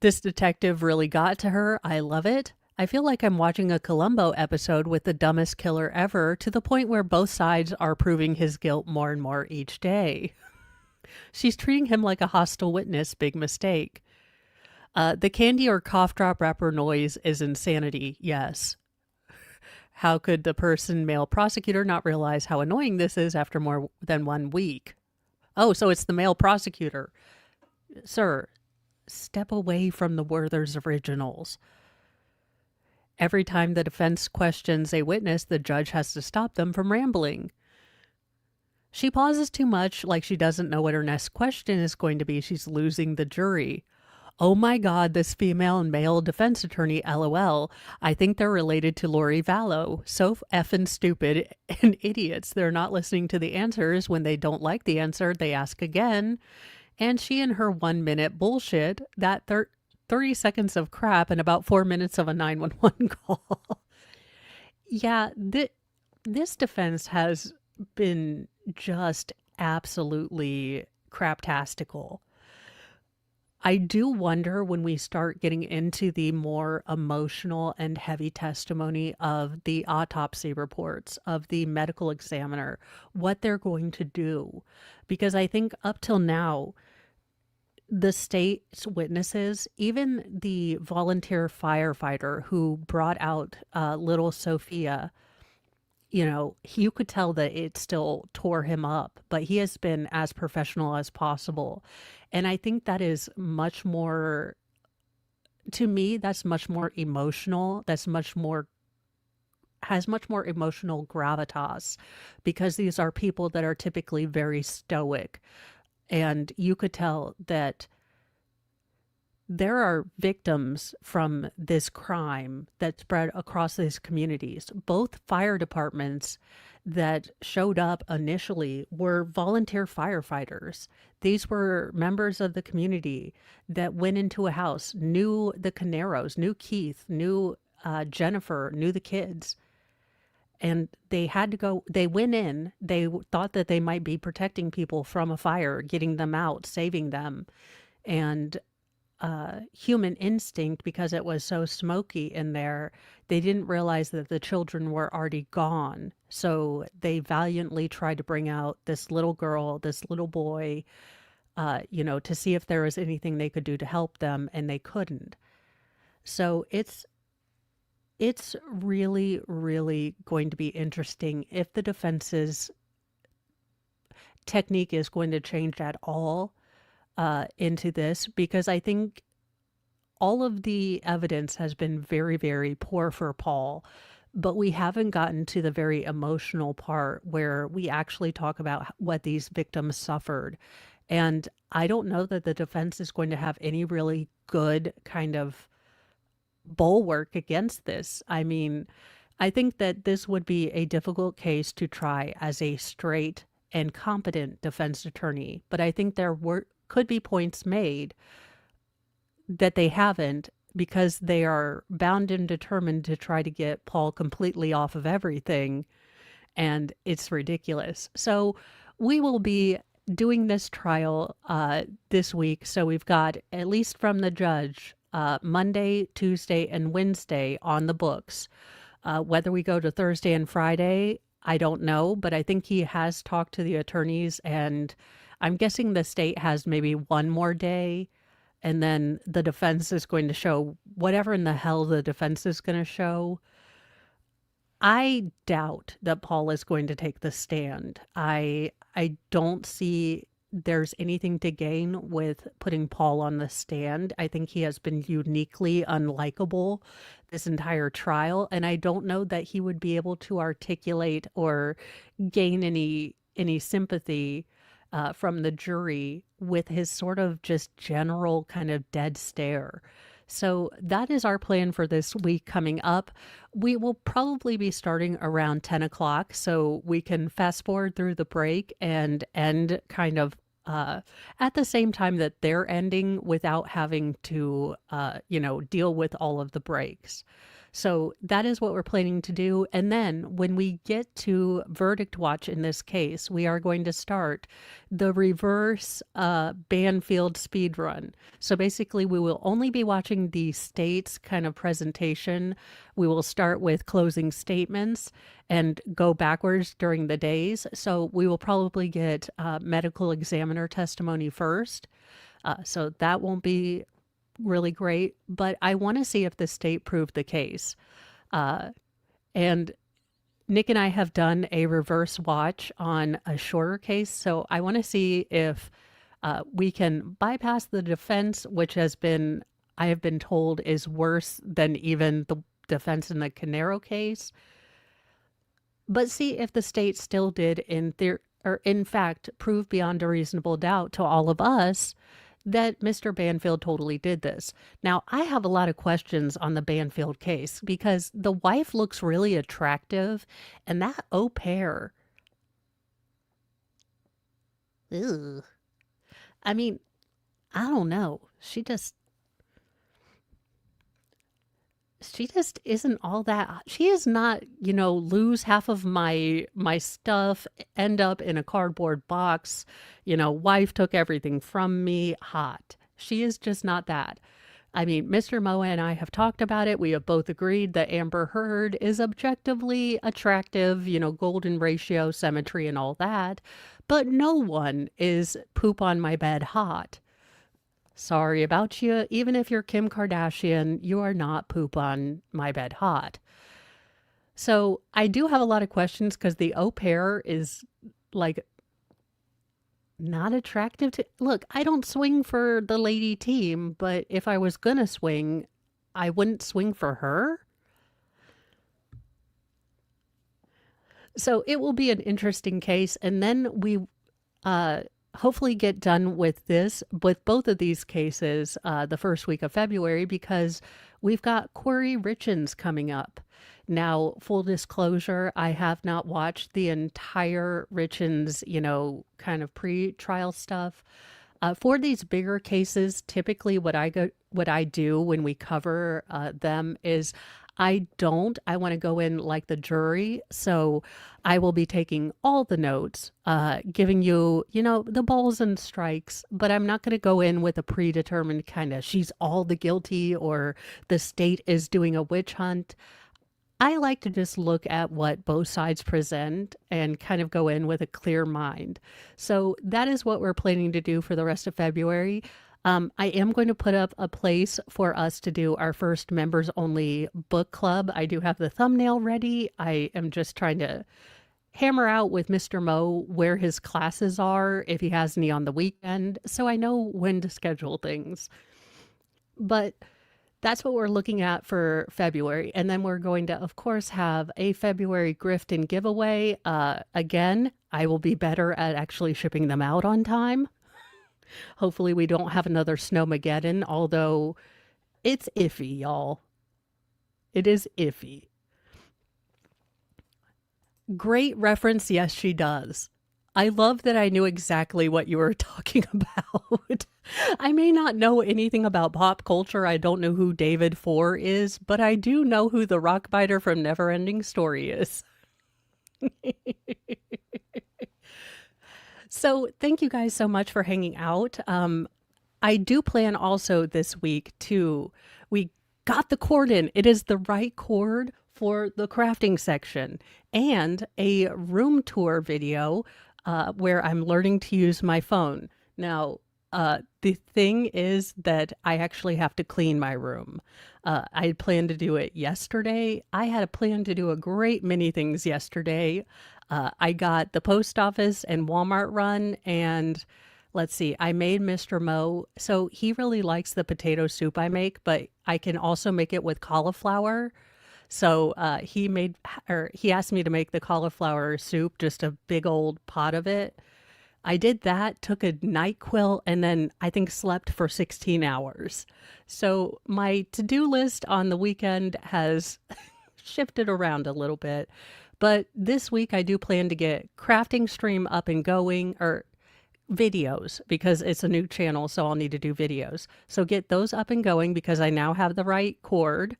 This detective really got to her. I love it. I feel like I'm watching a Columbo episode with the dumbest killer ever, to the point where both sides are proving his guilt more and more each day. She's treating him like a hostile witness. Big mistake. The candy or cough drop wrapper noise is insanity. Yes. How could the male prosecutor not realize how annoying this is after more than 1 week? Oh, so it's the male prosecutor. Sir, step away from the Werther's originals. Every time the defense questions a witness, the judge has to stop them from rambling. She pauses too much, like she doesn't know what her next question is going to be. She's losing the jury. Oh my God, this female and male defense attorney, LOL. I think they're related to Lori Vallow. So effing stupid and idiots. They're not listening to the answers. When they don't like the answer, they ask again. And she and her 1 minute bullshit, that 30 seconds of crap and about 4 minutes of a 911 call. Yeah, this defense has been just absolutely craptastical. I do wonder, when we start getting into the more emotional and heavy testimony of the autopsy reports, of the medical examiner, what they're going to do. Because I think up till now, the state's witnesses, even the volunteer firefighter who brought out little Sophia, you could tell that it still tore him up, but he has been as professional as possible. And I think that is much more, to me, that's much more emotional. Has much more emotional gravitas, because these are people that are typically very stoic. And you could tell that there are victims from this crime that spread across these communities. Both fire departments that showed up initially were volunteer firefighters. These were members of the community that went into a house, knew the Caneiros, knew Keith, knew Jennifer, knew the kids. And they had to go, they went in, they thought that they might be protecting people from a fire, getting them out, saving them. And human instinct, because it was so smoky in there, they didn't realize that the children were already gone. So they valiantly tried to bring out this little girl, this little boy, to see if there was anything they could do to help them, and they couldn't. So it's really, really going to be interesting if the defense's technique is going to change at all into this, because I think all of the evidence has been very, very poor for Paul, but we haven't gotten to the very emotional part where we actually talk about what these victims suffered. And I don't know that the defense is going to have any really good kind of bulwark against this. I mean, I think that this would be a difficult case to try as a straight and competent defense attorney, but I think could be points made that they haven't, because they are bound and determined to try to get Paul completely off of everything, and it's ridiculous. So we will be doing this trial this week. So we've got, at least from the judge, Monday, Tuesday, and Wednesday on the books. Whether we go to Thursday and Friday, I don't know, but I think he has talked to the attorneys, and I'm guessing the state has maybe one more day, and then the defense is going to show whatever in the hell the defense is going to show. I doubt that Paul is going to take the stand. I don't see there's anything to gain with putting Paul on the stand. I think he has been uniquely unlikable this entire trial, and I don't know that he would be able to articulate or gain any sympathy from the jury with his sort of just general kind of dead stare. So that is our plan for this week coming up. We will probably be starting around 10 o'clock, so we can fast forward through the break and end kind of at the same time that they're ending, without having to, deal with all of the breaks. So that is what we're planning to do. And then when we get to verdict watch in this case, we are going to start the reverse Banfield speed run. So basically, we will only be watching the state's kind of presentation. We will start with closing statements and go backwards during the days. So we will probably get medical examiner testimony first. So that won't be really great, but I want to see if the state proved the case. And Nick and I have done a reverse watch on a shorter case, so I want to see if we can bypass the defense, which I have been told, is worse than even the defense in the Caneiro case, but see if the state still did in fact prove beyond a reasonable doubt to all of us that Mr. Banfield totally did this. Now, I have a lot of questions on the Banfield case, because the wife looks really attractive, and that au pair, ew. I mean, I don't know. She just isn't all that. She is not, lose half of my stuff, end up in a cardboard box, wife took everything from me, hot. She is just not that. I mean, Mr. Moa and I have talked about it. We have both agreed that Amber Heard is objectively attractive, golden ratio, symmetry, and all that. But no one is poop on my bed hot. Sorry about you. Even if you're Kim Kardashian, you are not poop on my bed hot. So I do have a lot of questions, because the au pair is like not attractive to. Look, I don't swing for the lady team, but if I was gonna swing, I wouldn't swing for her. So it will be an interesting case, and then we hopefully get done with both of these cases the first week of February, because we've got Corey Richins coming up. Now, full disclosure, I have not watched the entire Richins, kind of pre-trial stuff. For these bigger cases, typically what I do when we cover them is I want to go in like the jury. So I will be taking all the notes, giving you, the balls and strikes, but I'm not going to go in with a predetermined kind of, she's all the guilty or the state is doing a witch hunt. I like to just look at what both sides present and kind of go in with a clear mind. So that is what we're planning to do for the rest of February. I am going to put up a place for us to do our first members only book club. I do have the thumbnail ready. I am just trying to hammer out with Mr. Mo where his classes are, if he has any on the weekend, so I know when to schedule things. But that's what we're looking at for February. And then we're going to, of course, have a February gift and giveaway. Again, I will be better at actually shipping them out on time. Hopefully we don't have another snowmageddon, although it's iffy, y'all. It is iffy. Great reference, yes, she does. I love that I knew exactly what you were talking about. I may not know anything about pop culture. I don't know who David Four is, but I do know who the Rockbiter from Neverending Story is. So thank you guys so much for hanging out. I do plan also this week we got the cord in. It is the right cord for the crafting section, and a room tour video where I'm learning to use my phone. Now, the thing is that I actually have to clean my room. I had planned to do it yesterday. I had a plan to do a great many things yesterday. I got the post office and Walmart run, and let's see, I made Mr. Mo. So he really likes the potato soup I make, but I can also make it with cauliflower. So he asked me to make the cauliflower soup, just a big old pot of it. I did that, took a NyQuil, and then I think slept for 16 hours. So my to-do list on the weekend has shifted around a little bit. But this week I do plan to get crafting stream up and going, or videos, because it's a new channel, so I'll need to do videos. So get those up and going because I now have the right cord.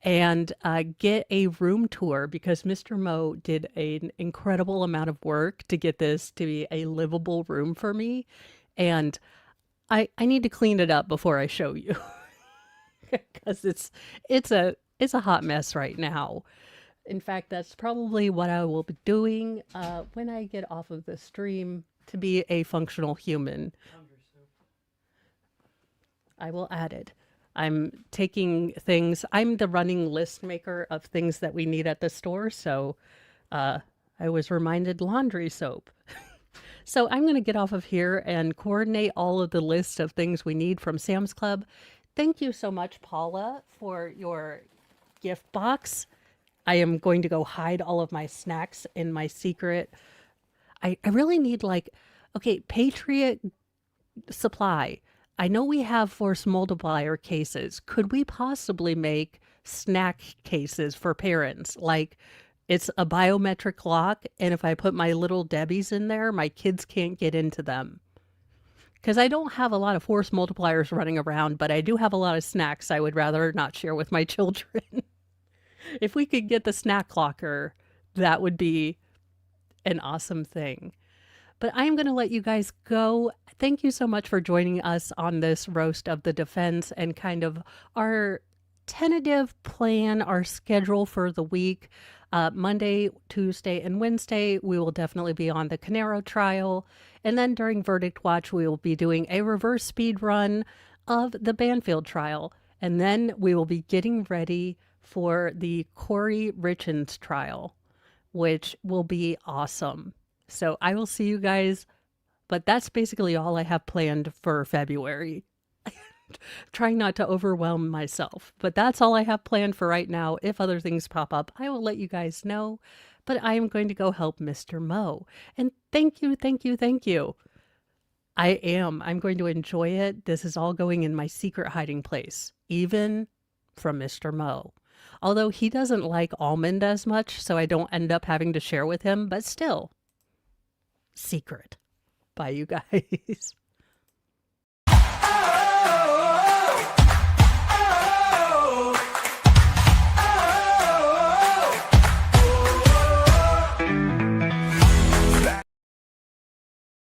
And get a room tour because Mr. Mo did an incredible amount of work to get this to be a livable room for me. And I need to clean it up before I show you because it's a hot mess right now. In fact, that's probably what I will be doing when I get off of the stream to be a functional human. I will add it. I'm taking things, I'm the running list maker of things that we need at the store. So I was reminded laundry soap. So I'm going to get off of here and coordinate all of the lists of things we need from Sam's Club. Thank you so much, Paula, for your gift box. I am going to go hide all of my snacks in my secret. I really need okay, Patriot Supply. I know we have force multiplier cases. Could we possibly make snack cases for parents? Like it's a biometric lock, and if I put my little Debbies in there, my kids can't get into them. Because I don't have a lot of force multipliers running around, but I do have a lot of snacks I would rather not share with my children. If we could get the snack locker, that would be an awesome thing. But I'm going to let you guys go. Thank you so much for joining us on this roast of the defense and kind of our tentative plan, our schedule for the week. Monday, Tuesday, and Wednesday, we will definitely be on the Caneiro trial. And then during Verdict Watch, we will be doing a reverse speed run of the Banfield trial. And then we will be getting ready for the Corey Richins trial, which will be awesome. So I will see you guys, but that's basically all I have planned for February. Trying not to overwhelm myself, but that's all I have planned for right now. If other things pop up, I will let you guys know, but I am going to go help Mr. Mo. And thank you, thank you, thank you. I'm going to enjoy it. This is all going in my secret hiding place, even from Mr. Mo. Although he doesn't like almond as much, so I don't end up having to share with him, but still. Secret. Bye, you guys.